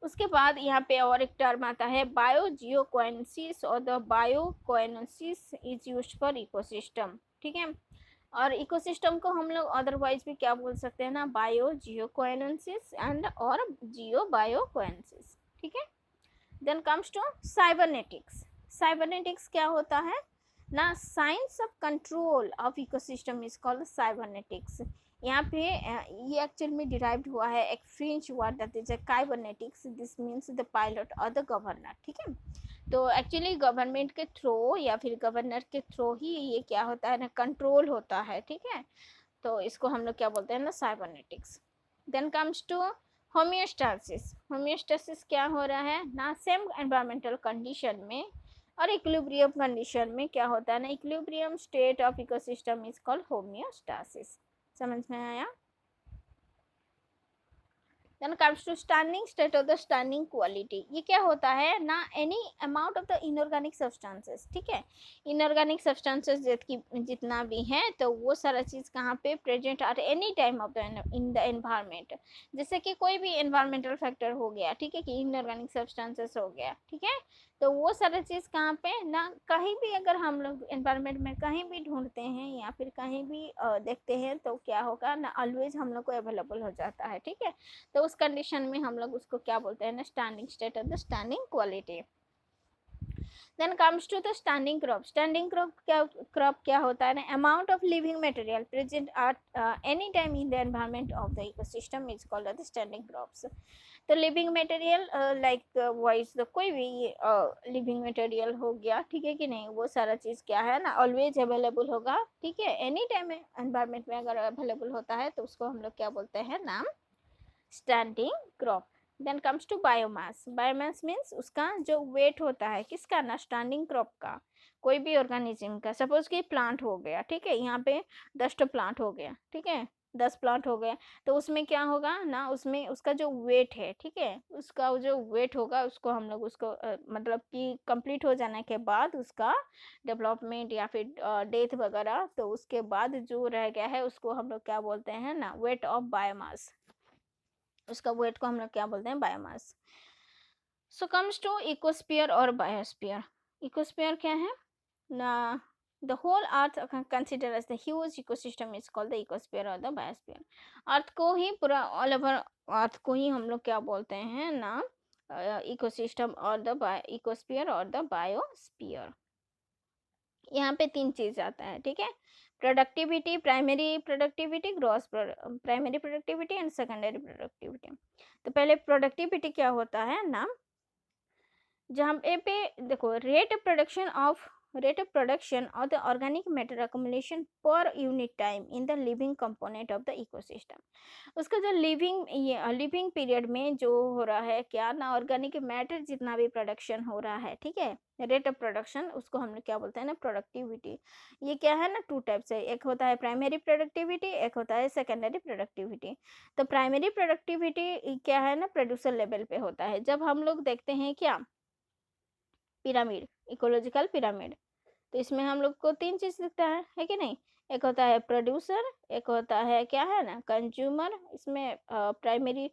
उसके बाद यहाँ पे और एक टर्म आता है बायोजियोकोइनेसिस, और the biocoenosis is used for ecosystem, ठीक है। और इकोसिस्टम को हम लोग अदरवाइज भी क्या बोल सकते हैं ना, बायोजियोकोइनेसिस एंड और जियो बायोकोइनेसिस, ठीक है। Then comes to cybernetics. Cybernetics क्या होता है ना, science of control of ecosystem is called cybernetics. यहाँ पे ये एक्चुअल में डिराइव्ड हुआ है एक French word that is kybernetics, this means the pilot or the governor, ठीक है। तो एक्चुअली गवर्नमेंट के थ्रू या फिर गवर्नर के थ्रू ही ये क्या होता है ना, कंट्रोल होता है, ठीक है। तो इसको हम लोग क्या बोलते हैं ना, cybernetics. Then comes to homeostasis. Homeostasis क्या हो रहा है ना, सेम एनवायरमेंटल कंडीशन में और इक्विलिब्रियम कंडीशन में क्या होता है ना, equilibrium state of ecosystem is called homeostasis. समझ में आया। Then comes to standing state of the standing quality. ये क्या होता है ना, any amount of the inorganic substances, ठीक है। इनऑर्गेनिक सब्सटेंसेस जितना भी है, तो वो सारा चीज कहाँ पे present at any time of the in the environment. जैसे कि कोई भी एनवायरमेंटल फैक्टर हो गया, ठीक है, कि इनऑर्गेनिक सब्सटेंसेस हो गया, ठीक है। तो वो सारा चीज कहाँ पे ना, कहीं भी अगर हम लोग एनवायरमेंट में कहीं भी ढूंढते हैं या फिर कहीं भी देखते हैं, तो क्या होगा ना, ऑलवेज हम लोग को अवेलेबल हो जाता है, ठीक है। तो उस कंडीशन में हम लोग उसको क्या बोलते हैं ना, standing state of the standing quality. Then comes to the standing crop. Standing crop क्या होता है ना, amount of living material present at any time in the environment of the ecosystem is called the standing crops. तो living material like वॉइस कोई भी living material हो गया, ठीक है कि नहीं, वो सारा चीज क्या है ना, ऑलवेज अवेलेबल होगा, ठीक है। एनी टाइम एनवायरमेंट में अगर अवेलेबल होता है तो उसको हम लोग क्या बोलते हैं नाम, standing crop. Then comes to biomass. Biomass means उसका जो वेट होता है, किसका ना, स्टैंडिंग क्रॉप का, कोई भी ऑर्गेनिज्म का। सपोज कि प्लांट हो गया, ठीक है, यहाँ पे 10 प्लांट हो गया, ठीक है, 10 प्लांट हो गए, तो उसमें क्या होगा ना, उसमें उसका जो वेट है, ठीक है, उसका जो वेट होगा उसको हम लोग उसको मतलब कि कंप्लीट हो जाने के बाद उसका डेवलपमेंट या फिर डेथ वगैरह, तो उसके बाद जो रह गया है उसको हम लोग क्या बोलते हैं ना, वेट ऑफ बायोमास। उसका वेट को हम लोग क्या बोलते हैं, biomass. So comes to ecosphere और बायोस्फीयर। इकोस्फीयर क्या है ना, the whole earth considered as the huge ecosystem is called the ecosphere or the biosphere। अर्थ को ही पूरा ऑल ओवर अर्थ को ही हम लोग क्या बोलते हैं ना, इकोसिस्टम और द इकोस्फीयर और द बायोस्फीयर। यहाँ पे 3 चीज आता है, ठीक है। Productivity, primary productivity, gross primary productivity and secondary productivity. तो पहले प्रोडक्टिविटी क्या होता है ना, जहाँ पे देखो, रेट ऑफ प्रोडक्शन और the organic matter accumulation per unit time in the living component of the ecosystem. उसका जो लिविंग पीरियड में जो हो रहा है क्या ना, ऑर्गेनिक मैटर जितना भी प्रोडक्शन हो रहा है, ठीक है, रेट ऑफ प्रोडक्शन, उसको हम लोग क्या बोलते हैं ना, प्रोडक्टिविटी। ये क्या है ना, 2 टाइप्स है, एक होता है प्राइमरी प्रोडक्टिविटी, एक होता है सेकेंडरी प्रोडक्टिविटी। तो प्राइमरी प्रोडक्टिविटी क्या है ना, प्रोड्यूसर लेवल पे होता है। जब हम लोग देखते हैं क्या, पिरामिड, इकोलॉजिकल पिरामिड, तो इसमें हम लोग को 3 चीज दिखता है कि नहीं। एक होता है प्रोड्यूसर, एक होता है क्या है ना, कंज्यूमर। इसमें प्राइमरी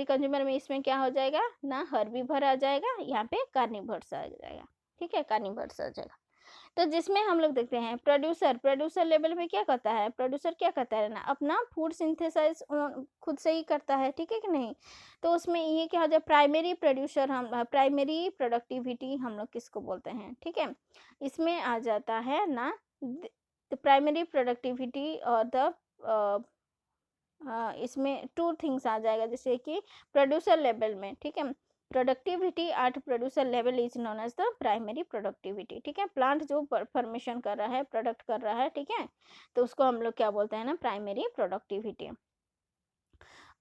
कंज्यूमर में इसमें क्या हो जाएगा ना, हर्बीवर आ जाएगा, यहाँ पे कार्निवर्स आ जाएगा, ठीक है, कार्निवर्स आ जाएगा। तो जिसमें हम लोग देखते हैं प्रोड्यूसर लेवल में क्या करता है, प्रोड्यूसर क्या करता है ना, अपना फूड सिंथेसाइज खुद से ही करता है, ठीक है कि नहीं। तो उसमें ये क्या हो जाए, प्राइमरी प्रोड्यूसर, हम प्राइमरी प्रोडक्टिविटी हम लोग किसको बोलते हैं, ठीक है। इसमें आ जाता है ना, प्राइमरी प्रोडक्टिविटी और द इसमें 2 थिंग्स आ जाएगा, जैसे कि प्रोड्यूसर लेवल में, ठीक है, productivity at producer level is known as the primary productivity, ठीक है। प्लांट जो फॉर्मेशन कर रहा है, प्रोडक्ट कर रहा है, ठीक है, तो उसको हम लोग क्या बोलते हैं ना, प्राइमरी प्रोडक्टिविटी।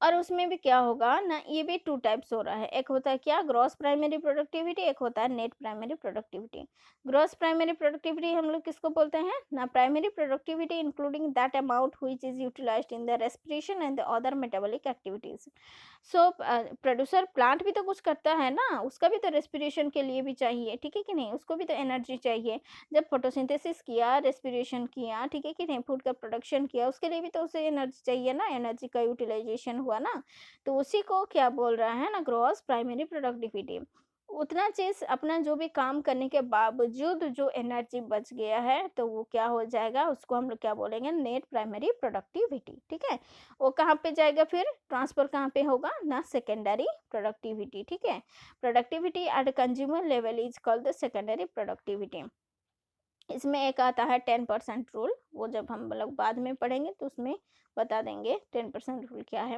और उसमें भी क्या होगा ना, ये भी 2 टाइप्स हो रहा है, एक होता है क्या, ग्रॉस प्राइमरी प्रोडक्टिविटी, एक होता है net primary productivity. Gross primary productivity हम लोग किसको बोलते हैं ना, primary productivity including that amount which is utilised in the respiration and the other metabolic activities. So producer plant भी तो कुछ करता है ना, उसका भी तो रेस्पिरेशन के लिए भी चाहिए, ठीक है कि नहीं, उसको भी तो एनर्जी चाहिए। जब फोटोसिंथेसिस किया, रेस्पिरेशन किया, ठीक है कि नहीं, फूड का प्रोडक्शन किया, उसके लिए भी तो उसे एनर्जी चाहिए ना, एनर्जी का यूटिलाइजेशन हुआ ना। तो उसी को क्या बोल रहा है ना, ग्रॉस प्राइमरी प्रोडक्टिविटी। उतना चीज अपना जो भी काम करने के बावजूद जो एनर्जी बच गया है, तो वो क्या हो जाएगा, उसको हम लोग क्या बोलेंगे, नेट प्राइमरी प्रोडक्टिविटी, ठीक है। वो कहाँ पे जाएगा फिर, ट्रांसफर कहाँ पे होगा ना, सेकेंडरी प्रोडक्टिविटी, ठीक है। Productivity at consumer level is called the secondary productivity. इसमें एक आता है 10% रूल, वो जब हम लोग बाद में पढ़ेंगे तो उसमें बता देंगे 10% रूल क्या है।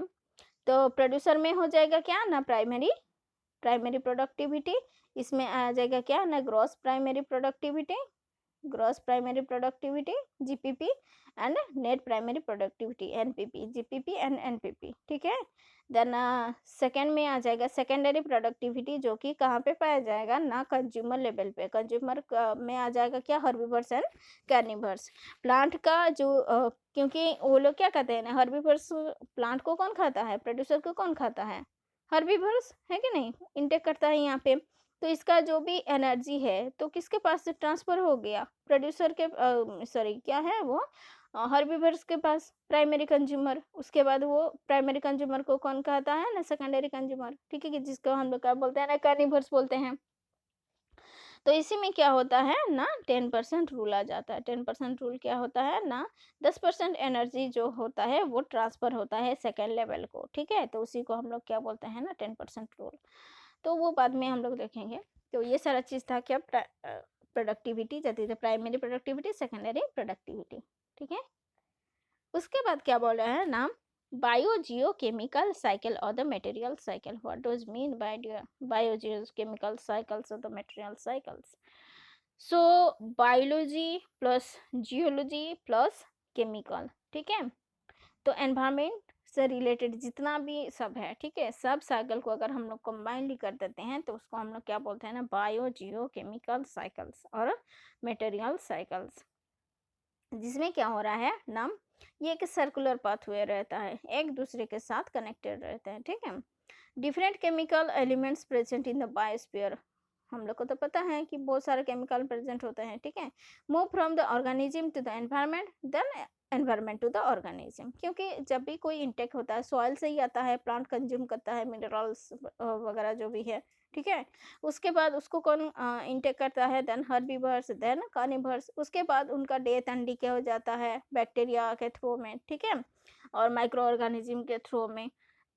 तो प्रोड्यूसर में हो जाएगा क्या ना, प्राइमरी प्राइमरी प्रोडक्टिविटी, इसमें आ जाएगा क्या ना, gross primary productivity, gross primary productivity GPP, and net primary productivity NPP, GPP and NPP, ठीक है। देन सेकेंड में आ जाएगा सेकेंडरी प्रोडक्टिविटी, जो कि कहाँ पे पाया जाएगा ना, कंज्यूमर लेवल पे। कंज्यूमर में आ जाएगा क्या, हर्बीवर्स एंड कार्निवर्स। प्लांट का जो क्योंकि वो लोग क्या कहते हैं ना, हर्बीवर्स, प्लांट को कौन खाता है, प्रोड्यूसर को कौन खाता है, हर्बीवर्स, है कि नहीं, इनटेक करता है यहाँ पे। तो इसका जो भी एनर्जी है तो किसके पास से ट्रांसफर हो गया, प्रोड्यूसर के, सॉरी क्या है वो, हर्बीवर्स के पास, प्राइमरी कंज्यूमर। उसके बाद वो प्राइमरी कंज्यूमर को कौन कहता है ना, सेकेंडरी कंज्यूमर, ठीक है, कि जिसको हम लोग क्या बोलते हैं ना, कार्निवर्स बोलते हैं। तो इसी में क्या होता है ना, 10% रूल आ जाता है। 10% रूल क्या होता है ना, 10% एनर्जी जो होता है वो ट्रांसफर होता है सेकेंड लेवल को, ठीक है। तो उसी को हम लोग क्या बोलते हैं ना, 10% रूल। तो वो बाद में हम लोग देखेंगे। तो ये सारा चीज़ था क्या, प्रोडक्टिविटी जाती है, प्राइमरी प्रोडक्टिविटी, सेकेंडरी प्रोडक्टिविटी, ठीक है। उसके बाद क्या बोल रहे हैं नाम, biogeochemical cycle or the material cycle. What does mean by biogeochemical cycles or the material cycles? So biology plus geology plus chemical, ठीक है। तो एनवायरमेंट से रिलेटेड जितना भी सब है, ठीक है, सब साइकिल को अगर हम लोग कंबाइनली कर देते हैं तो उसको हम लोग क्या बोलते हैं ना, बायो जियो केमिकल साइकिल्स और मटेरियल साइकिल्स। जिसमें क्या हो रहा है नाम, ये एक सर्कुलर पाथवे रहता है, एक दूसरे के साथ कनेक्टेड रहते हैं, ठीक है। Different chemical elements present in the biosphere, हम लोग को तो पता है कि बहुत सारे केमिकल प्रेजेंट होते हैं, ठीक है। Move from the organism to the environment, then environment to the organism, क्योंकि जब भी कोई इंटेक होता है सॉइल से ही आता है, प्लांट कंज्यूम करता है मिनरल्स वगैरह जो भी है, ठीक है। उसके बाद उसको कौन इंटेक करता है, देन हर्बीवर्स, देन कार्निवर्स। उसके बाद उनका डेथ एंड डीके हो जाता है बैक्टीरिया के थ्रू में, ठीक है, और माइक्रो ऑर्गेनिज्म के थ्रू में।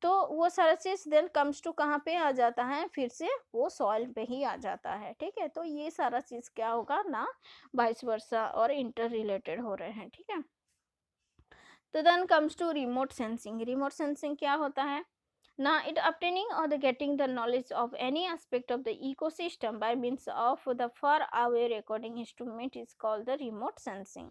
तो वो सारा चीज़ देन कम्स टू कहाँ पे आ जाता है, फिर से वो सॉइल पे ही आ जाता है, ठीक है। तो ये सारा चीज़ क्या होगा ना, वाइस वर्सा और इंटर रिलेटेड हो रहे हैं, ठीक है। तो then comes to remote sensing. Remote sensing क्या होता है ना, it obtaining or the getting the knowledge of any aspect of the ecosystem by means of the far away recording instrument is called the remote sensing.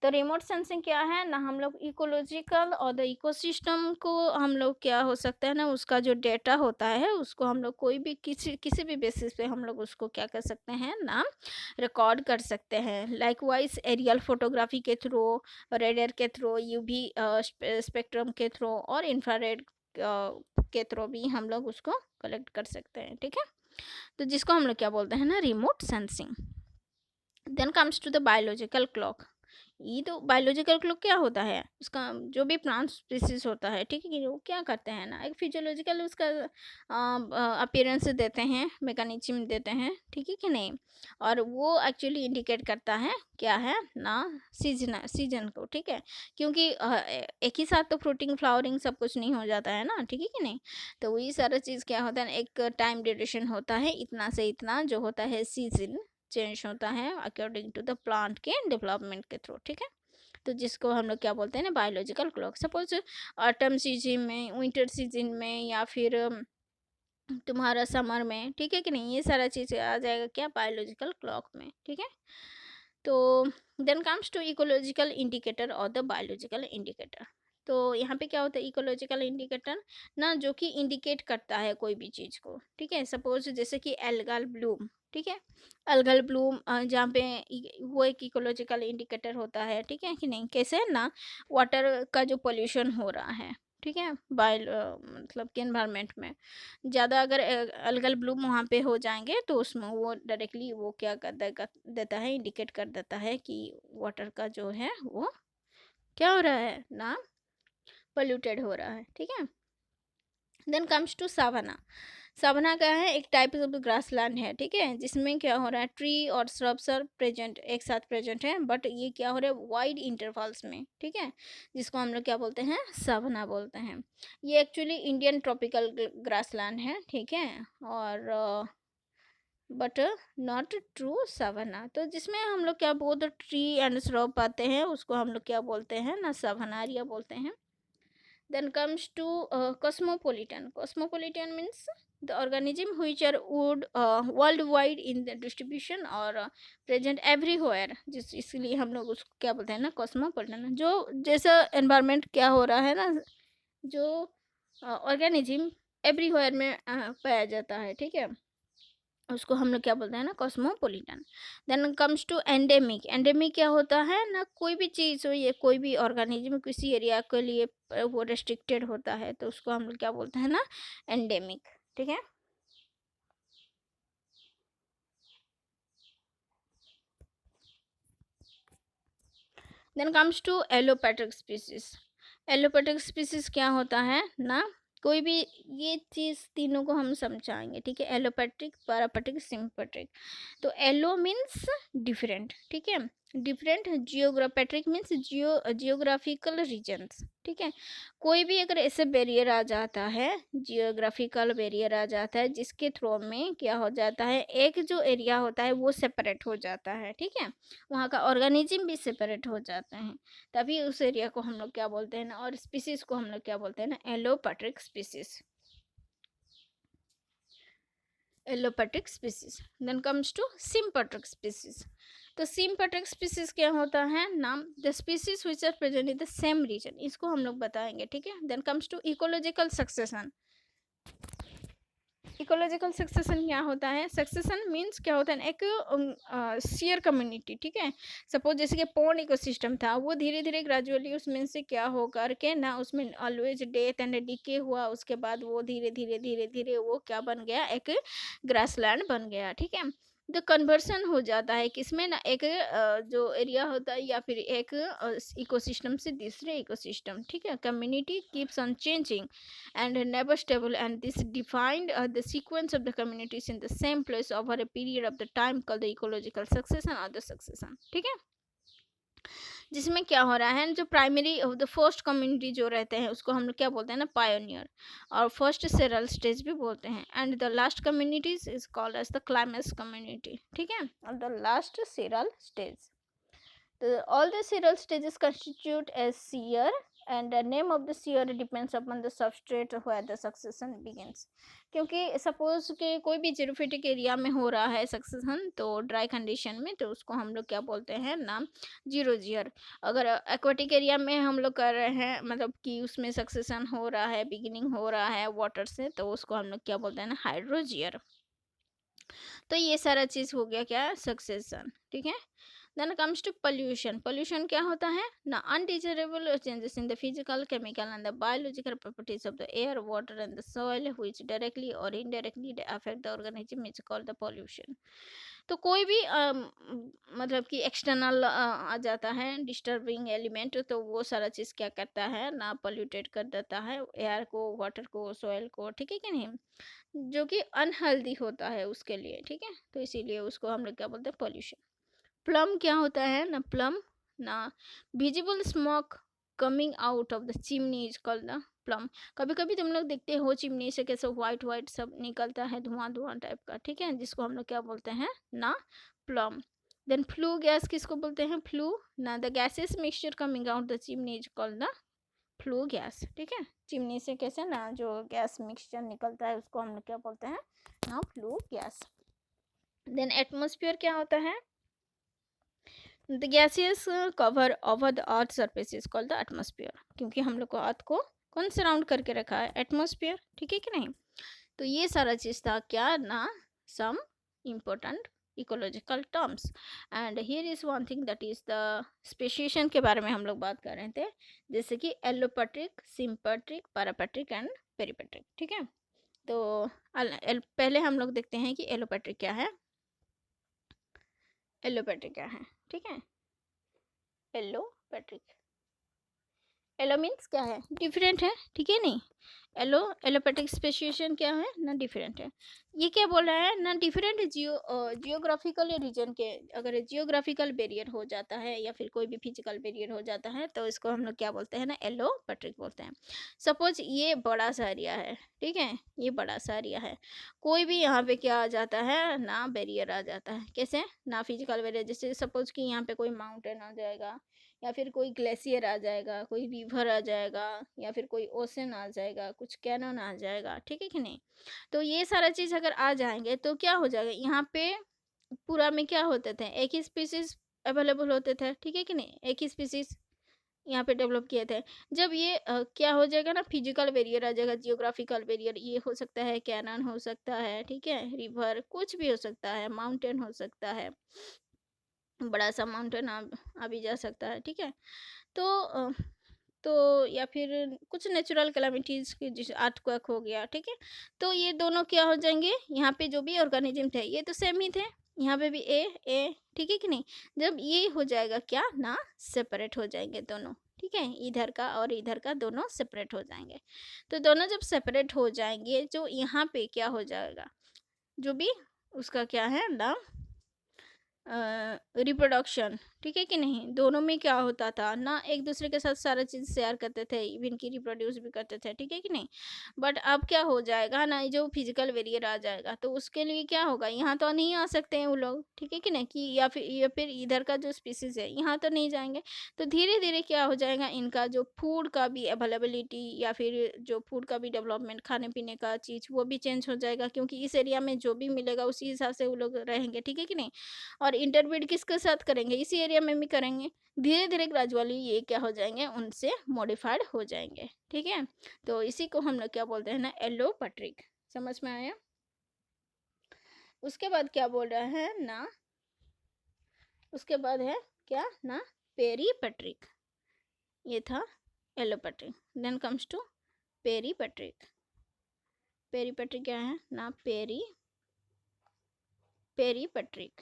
तो remote sensing क्या है ना, हम लोग इकोलॉजिकल और द इकोसिस्टम को हम लोग क्या हो सकता है ना, उसका जो डेटा होता है उसको हम लोग कोई भी किसी किसी भी बेसिस पे हम लोग उसको क्या कर सकते हैं ना, रिकॉर्ड कर सकते हैं। लाइकवाइज एरियल फोटोग्राफी के थ्रू, रेडर के थ्रू, यूवी स्पेक्ट्रम के थ्रू और इंफ्रारेड के थ्रू भी हम लोग उसको कलेक्ट कर सकते हैं, ठीक है। तो जिसको हम लोग क्या बोलते हैं ना, remote sensing. Then comes to the biological clock. ये तो बायोलॉजिकल क्लॉक क्या होता है, उसका जो भी प्लांट स्पीसीज होता है, ठीक है, कि वो क्या करते हैं ना, एक फिजियोलॉजिकल उसका अपीयरेंस देते हैं, मैकेनिज्म देते हैं, ठीक है कि नहीं। और वो एक्चुअली इंडिकेट करता है क्या है ना, सीजन को, ठीक है। क्योंकि एक ही साथ तो फ्रूटिंग फ्लावरिंग सब कुछ नहीं हो जाता है ना, ठीक है कि नहीं। तो वही सारा चीज़ क्या होता है, एक टाइम ड्यूरेशन होता है, इतना से इतना जो होता है सीजन चेंज होता है अकॉर्डिंग टू द प्लांट के डेवलपमेंट के थ्रू, ठीक है। तो जिसको हम लोग क्या बोलते हैं ना, biological clock. Suppose autumn season में, विंटर सीजन में, या फिर तुम्हारा समर में, ठीक है कि नहीं, ये सारा चीज़ आ जाएगा क्या, बायोलॉजिकल क्लॉक में, ठीक है। तो then comes to ecological indicator और द बायोलॉजिकल इंडिकेटर। तो यहाँ पे क्या होता है, इकोलॉजिकल इंडिकेटर ना, जो कि इंडिकेट करता है कोई भी चीज़ को, ठीक है। सपोज जैसे कि एल्गल ब्लूम, ठीक है, एल्गल ब्लूम जहाँ पे वो एक इकोलॉजिकल इंडिकेटर होता है, ठीक है कि नहीं। कैसे ना, वाटर का जो पोल्यूशन हो रहा है, ठीक है, मतलब कि एनवायरनमेंट में ज़्यादा अगर अलगल ब्लूम वहाँ पे हो जाएंगे तो उसमें वो डायरेक्टली वो क्या देता है, इंडिकेट कर देता है कि वाटर का जो है वो क्या हो रहा है ना, पोल्यूटेड हो रहा है, ठीक है। देन कम्स टू सावना। सावना क्या है, एक टाइप ऑफ ग्रास लैंड है, ठीक है, जिसमें क्या हो रहा है, ट्री और श्रब्स आर प्रेजेंट, एक साथ प्रेजेंट है, बट ये क्या हो रहा है, वाइड इंटरवल्स में, ठीक है, जिसको हम लोग क्या बोलते हैं, सावना बोलते हैं। ये actually Indian tropical grass land है, ठीक है, और बट नॉट ट्रू सावना। तो जिसमें हम लोग क्या बोलते, ट्री एंड श्रब पाते हैं, उसको हम लोग क्या बोलते हैं ना, सावनारिया बोलते हैं। Then comes to cosmopolitan. Cosmopolitan means the organism which are would worldwide in the distribution और present everywhere, जिस इसलिए हम लोग उसको क्या बोलते हैं ना, कॉस्मोपॉलिटन। जो जैसा एनवायरनमेंट क्या हो रहा है ना, जो ऑर्गेनिज्म एवरीवेयर में पाया जाता है, ठीक है, उसको हम लोग क्या बोलते हैं ना, cosmopolitan. Then comes to endemic. Endemic क्या होता है ना, कोई भी चीज़ हो, ये कोई भी ऑर्गेनिज्म किसी एरिया के लिए वो रेस्ट्रिक्टेड होता है, तो उसको हम लोग क्या बोलते हैं ना, एंडेमिक, ठीक है। Then comes to allopathic species. Allopathic species क्या होता है ना, कोई भी, ये चीज़ तीनों को हम समझाएंगे, ठीक है, एलोपैथिक, पैरापैथिक, सिम्पैथिक। तो एलो मीन्स डिफरेंट, ठीक है, डिफरेंट। जियोग्राफेट्रिक मीन्स जियोग्राफिकल रीजन्स, ठीक है। कोई भी अगर ऐसे बैरियर आ जाता है, जियोग्राफिकल बैरियर आ जाता है, जिसके थ्रू में क्या हो जाता है, एक जो एरिया होता है वो सेपरेट हो जाता है, ठीक है, वहाँ का ऑर्गेनिज्म भी सेपरेट हो जाते हैं, तभी उस एरिया को हम लोग क्या बोलते हैं ना, और स्पीसीज को हम लोग क्या बोलते हैं ना, allopathic species, allopathic species. Then comes to sympathic species. तो सिम्पैथिक स्पीसीज क्या होता है नाम, the species which are present in the same region, इसको हम लोग बताएंगे, ठीक है। Then comes to ecological succession. Ecological succession क्या होता है, सक्सेशन मीन्स क्या होता है, एक शेयर कम्युनिटी, ठीक है। सपोज जैसे कि पॉन्ड इकोसिस्टम था, वो धीरे धीरे ग्रेजुअली उसमें से क्या हो करके ना, उसमें ऑलवेज डेथ एंड डिके हुआ, उसके बाद वो धीरे धीरे धीरे धीरे वो क्या बन गया, एक ग्रासलैंड बन गया, ठीक है। तो कन्वर्सन हो जाता है किसमें ना, एक जो एरिया होता है या फिर एक इकोसिस्टम से दूसरे इकोसिस्टम, ठीक है। Community keeps on changing and never stable, and this defined the sequence of the communities in the same place over a period of the time called the ecological succession or the succession, ठीक है। जिसमें क्या हो रहा है, जो primary of the first community जो रहते हैं उसको हम लोग क्या बोलते हैं ना, पायोनियर, और फर्स्ट सेरल स्टेज भी बोलते हैं, and the last communities is called as the climax community, ठीक है, और the last seral stage. All the serial stages constitute a seer, and the name of the seer depends upon the substrate where the succession begins. क्योंकि suppose के कोई भी xerophytic area में हो रहा है सक्सेशन, तो ड्राई कंडीशन में, तो उसको हम लोग क्या बोलते हैं नाम, जीरो जीयर। अगर एक्वाटिक एरिया में हम लोग कर रहे हैं, मतलब कि उसमें सक्सेशन हो रहा है, बिगिनिंग हो रहा है वाटर से, तो उसको हम लोग क्या बोलते हैं ना, हाइड्रोजीयर। तो ये सारा चीज़ हो गया क्या, सक्सेशन, ठीक है। Then comes to pollution. Pollution क्या होता है ना, undesirable changes in the physical, chemical and the biological properties of the air, water and the soil which directly or indirectly affect the organism is called the pollution. तो कोई भी मतलब कि external आ जाता है डिस्टर्बिंग एलिमेंट, तो वो सारा चीज़ क्या करता है ना, पोल्यूटेड कर देता है एयर को, वाटर को, सॉइल को, ठीक है कि नहीं, जो कि अनहेल्दी होता है उसके लिए, ठीक है। तो इसीलिए उसको हम लोग क्या बोलते हैं, पोल्यूशन। प्लम क्या होता है ना, प्लम ना, visible smoke coming out of the chimney is called the plum. कभी कभी तुम लोग देखते हो चिमनी से कैसे व्हाइट व्हाइट सब निकलता है, धुआं धुआं टाइप का, ठीक है, जिसको हम लोग क्या बोलते हैं ना, प्लम। देन फ्लू गैस किसको बोलते हैं, फ्लू ना, the gases mixture coming out the chimney is called the flue gas, ठीक है। चिमनी से कैसे ना जो गैस मिक्सचर निकलता है उसको हम लोग क्या बोलते हैं ना, फ्लू गैस। देन एटमोस्फियर क्या होता है, the gaseous cover over the earth surface is called the atmosphere, क्योंकि हम लोग को अर्थ को कौन सराउंड करके रखा है, एटमोस्फियर, ठीक है कि नहीं। तो ये सारा चीज़ था क्या ना, some important ecological terms. And here is one thing that is the speciation के बारे में हम लोग बात कर रहे थे, जैसे कि एलोपैट्रिक, सिम्पैट्रिक, पैरापैट्रिक एंड पेरिपैट्रिक, ठीक है। तो पहले हम लोग देखते हैं कि एलोपैट्रिक क्या है, एलोपैट्रिक क्या है, ठीक है। एलोपैट्रिक, एलो मीन्स क्या है, डिफरेंट है, ठीक है नहीं। एलोपैथिक स्पेसिएशन क्या है ना, डिफरेंट है। ये क्या बोल रहा है ना, डिफरेंट जियोग्राफिकल रीजन के, अगर जियोग्राफिकल बैरियर हो जाता है या फिर कोई भी फिजिकल बैरियर हो जाता है, तो इसको हम लोग क्या बोलते हैं ना, एलोपैट्रिक बोलते हैं। सपोज ये बड़ा सा एरिया है, ठीक है, ये बड़ा सा एरिया है, कोई भी यहाँ पे क्या आ जाता है ना, बैरियर आ जाता है, कैसे ना, फिजिकल बैरियर, जैसे सपोज कि यहाँ पे कोई माउंटेन आ जाएगा, या फिर कोई ग्लेशियर आ जाएगा, कोई रिवर आ जाएगा, या फिर कोई ओशन आ जाएगा, कुछ कैनन आ जाएगा, ठीक है कि नहीं। तो ये सारा चीज़ अगर आ जाएंगे तो क्या हो जाएगा, यहाँ पे पूरा में क्या होते थे, एक ही स्पीसीज अवेलेबल होते थे, ठीक है कि नहीं, एक ही स्पीसीज यहाँ पे डेवलप किए थे। जब ये क्या हो जाएगा ना, फिजिकल बैरियर आ जाएगा, जियोग्राफिकल बैरियर, ये हो सकता है कैनन हो सकता है, ठीक है, रिवर कुछ भी हो सकता है, माउंटेन हो सकता है, बड़ा सा माउंटेन आ भी जा सकता है, ठीक है। तो तो या फिर कुछ नेचुरल कैलामिटीज़ की, जैसे अर्थक्वेक हो गया, ठीक है। तो ये दोनों क्या हो जाएंगे, यहाँ पे जो भी ऑर्गेनिज्म थे ये तो सेम ही थे, यहाँ पे भी ए, ठीक है कि नहीं। जब ये हो जाएगा क्या ना, सेपरेट हो जाएंगे दोनों, ठीक है, इधर का और इधर का दोनों सेपरेट हो जाएंगे। तो दोनों जब सेपरेट हो जाएंगे, जो यहाँ पे क्या हो जाएगा, जो भी उसका क्या है ना, रिप्रोडक्शन, ठीक है कि नहीं, दोनों में क्या होता था ना, एक दूसरे के साथ सारा चीज़ शेयर करते थे, इवन की रिप्रोड्यूस भी करते थे, ठीक है कि नहीं। बट अब क्या हो जाएगा ना, जो फिजिकल वेरियर आ जाएगा तो उसके लिए क्या होगा, यहाँ तो नहीं आ सकते हैं वो लोग, ठीक है कि नहीं, कि या फिर इधर का जो स्पीसीज है यहाँ तो नहीं जाएंगे। तो धीरे धीरे क्या हो जाएगा, इनका जो फूड का भी अवेलेबिलिटी या फिर जो फूड का भी डेवलपमेंट, खाने पीने का चीज़ वो भी चेंज हो जाएगा, क्योंकि इस एरिया में जो भी मिलेगा उसी हिसाब से वो लोग रहेंगे, ठीक है कि नहीं। और इंटरब्रीड किसके साथ करेंगे, इसी एरिया में भी करेंगे। धीरे धीरे ग्रेजुअली ये क्या हो जाएंगे, उनसे मॉडिफाइड हो जाएंगे, ठीक है। तो इसी को हम लोग क्या बोलते हैं ना, एलोपैट्रिक। समझ में आया। उसके बाद क्या बोल रहा है ना, उसके बाद है क्या ना, पेरीपेट्रिक। ये था एलोपैट्रिक, देन कम्स टू पेरीपेट्रिक। पेरीपेट्रिक क्या है ना, पेरीपेट्रिक, पेरीपेट्रिक।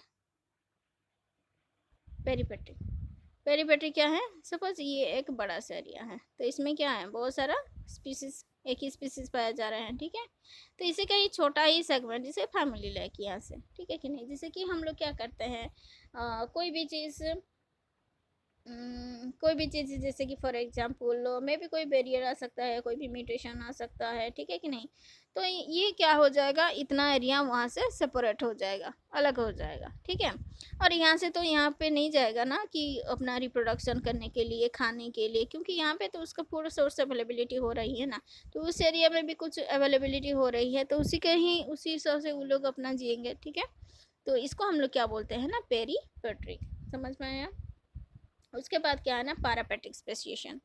पेरीपेट्री क्या है, सपोज ये एक बड़ा सा एरिया है, तो इसमें क्या है, बहुत सारा स्पीसीज, एक ही स्पीसीज पाया जा रहा है, ठीक है। तो इसे का ये छोटा ही सेगमेंट, जिसे फैमिली लाइक यहाँ से, ठीक है कि नहीं। जैसे कि हम लोग क्या करते हैं, कोई भी चीज़, कोई भी चीज़, जैसे कि फॉर एग्जांपल में भी कोई बैरियर आ सकता है, कोई भी म्यूटेशन आ सकता है, ठीक है कि नहीं। तो ये क्या हो जाएगा, इतना एरिया वहाँ से सेपरेट हो जाएगा, अलग हो जाएगा, ठीक है। और यहाँ से तो यहाँ पे नहीं जाएगा ना, कि अपना रिप्रोडक्शन करने के लिए, खाने के लिए, क्योंकि यहाँ पे तो उसका पूरा सोर्स अवेलेबिलिटी हो रही है ना। तो उस एरिया में भी कुछ अवेलेबिलिटी हो रही है, तो उसी के ही उसी हिसाब से वो लोग अपना जिएंगे, ठीक है। तो इसको हम लोग क्या बोलते हैं ना, पेरीपेट्रिक। समझ में आया। उसके बाद क्या है ना, पैरापेट्रिक स्पेसिएशन।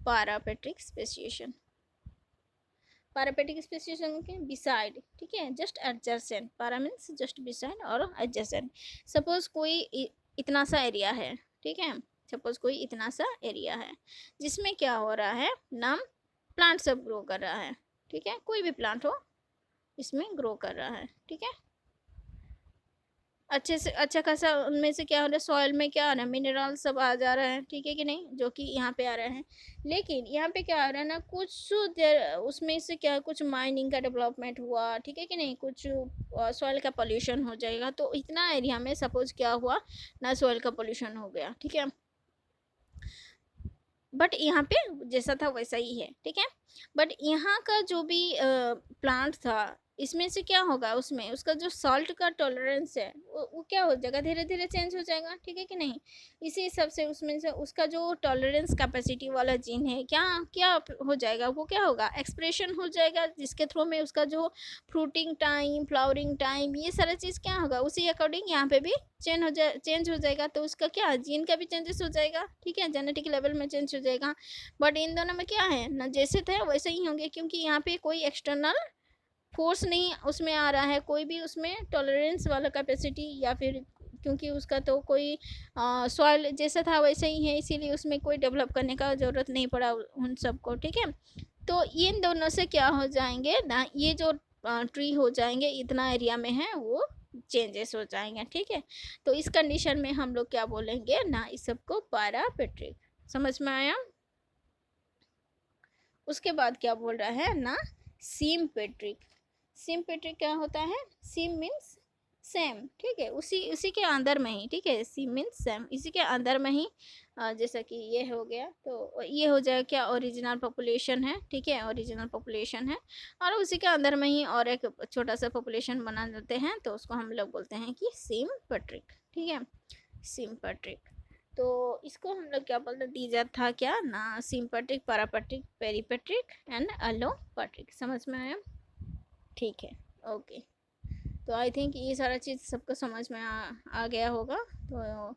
पैरापेट्रिक स्पेसिएशन, पैरापेट्रिक स्पेसिएशन के बिसाइड, ठीक है, just adjacent. Para means just beside और एडजेसेंट। सपोज कोई इतना सा एरिया है, ठीक है, सपोज कोई इतना सा एरिया है जिसमें क्या हो रहा है ना, प्लांट सब ग्रो कर रहा है, ठीक है, कोई भी प्लांट हो इसमें ग्रो कर रहा है, ठीक है, अच्छे से अच्छा खासा। उनमें से क्या हो रहा है, सॉइल में क्या आ रहा है, मिनरल सब आ जा रहा है, ठीक है कि नहीं, जो कि यहाँ पे आ रहे हैं। लेकिन यहाँ पे क्या आ रहा है ना, कुछ देर उसमें से क्या, कुछ माइनिंग का डेवलपमेंट हुआ, ठीक है कि नहीं, कुछ सॉइल का पोल्यूशन हो जाएगा, तो इतना एरिया में सपोज क्या हुआ ना, सॉइल का पोल्यूशन हो गया, ठीक है। बट यहाँ पे जैसा था वैसा ही है, ठीक है। बट यहाँ का जो भी प्लांट था, इसमें से क्या होगा, उसमें उसका जो सॉल्ट का टॉलरेंस है वो क्या हो जाएगा, धीरे धीरे चेंज हो जाएगा, ठीक है कि नहीं। इसी हिसाब से उसमें से उसका जो टॉलरेंस कैपेसिटी वाला जीन है, क्या क्या हो जाएगा, वो क्या होगा, एक्सप्रेशन हो जाएगा, जिसके थ्रू में उसका जो फ्रूटिंग टाइम, फ्लावरिंग टाइम, ये सारा चीज़ क्या होगा, उसी अकॉर्डिंग यहाँ पे भी चेंज हो जाएगा। तो उसका क्या, जीन का भी चेंजेस हो जाएगा, ठीक है, जेनेटिक लेवल में चेंज हो जाएगा। बट इन दोनों में क्या है ना, जैसे थे वैसे ही होंगे, क्योंकि यहाँ पे कोई एक्सटर्नल फोर्स नहीं उसमें आ रहा है, कोई भी उसमें टॉलरेंस वाला कैपेसिटी, या फिर क्योंकि उसका तो कोई सॉइल जैसा था वैसे ही है, इसीलिए उसमें कोई डेवलप करने का ज़रूरत नहीं पड़ा उन सबको, ठीक है। तो इन दोनों से क्या हो जाएंगे ना, ये जो ट्री हो जाएंगे इतना एरिया में है, वो चेंजेस हो जाएंगे, ठीक है। तो इस कंडीशन में हम लोग क्या बोलेंगे ना, इस सबको पैरापेट्रिक। समझ में आया। उसके बाद क्या बोल रहा है ना, सिम्पेट्रिक। सिम्पेट्रिक क्या होता है, सिम मीन्स सेम, ठीक है, उसी उसी के अंदर में ही, ठीक है, सिम मीन्स सेम, इसी के अंदर में ही। जैसा कि ये हो गया, तो ये हो जाएगा क्या, ओरिजिनल पॉपुलेशन है, ठीक है, ओरिजिनल पॉपुलेशन है, और उसी के अंदर में ही और एक छोटा सा पॉपुलेशन बना देते हैं, तो उसको हम लोग बोलते हैं कि सिम्पेट्रिक, ठीक है, सिम्पेट्रिक। तो इसको हम लोग क्या बोलते हैं, दीजा था क्या ना, सिम्पैट्रिक, पैरापैट्रिक, पेरिपेट्रिक एंड एलोपैट्रिक। समझ में आया? ठीक है, ओके। तो आई थिंक ये सारा चीज़ सबको समझ में आ गया होगा। तो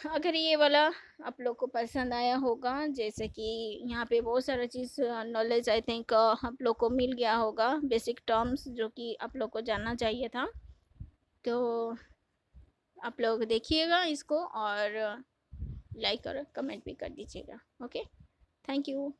अगर ये वाला आप लोग को पसंद आया होगा, जैसे कि यहाँ पे बहुत सारा चीज़ नॉलेज आई थिंक आप लोग को मिल गया होगा, बेसिक टर्म्स जो कि आप लोग को जानना चाहिए था। तो आप लोग देखिएगा इसको और लाइक और कमेंट भी कर दीजिएगा। Okay, thank you.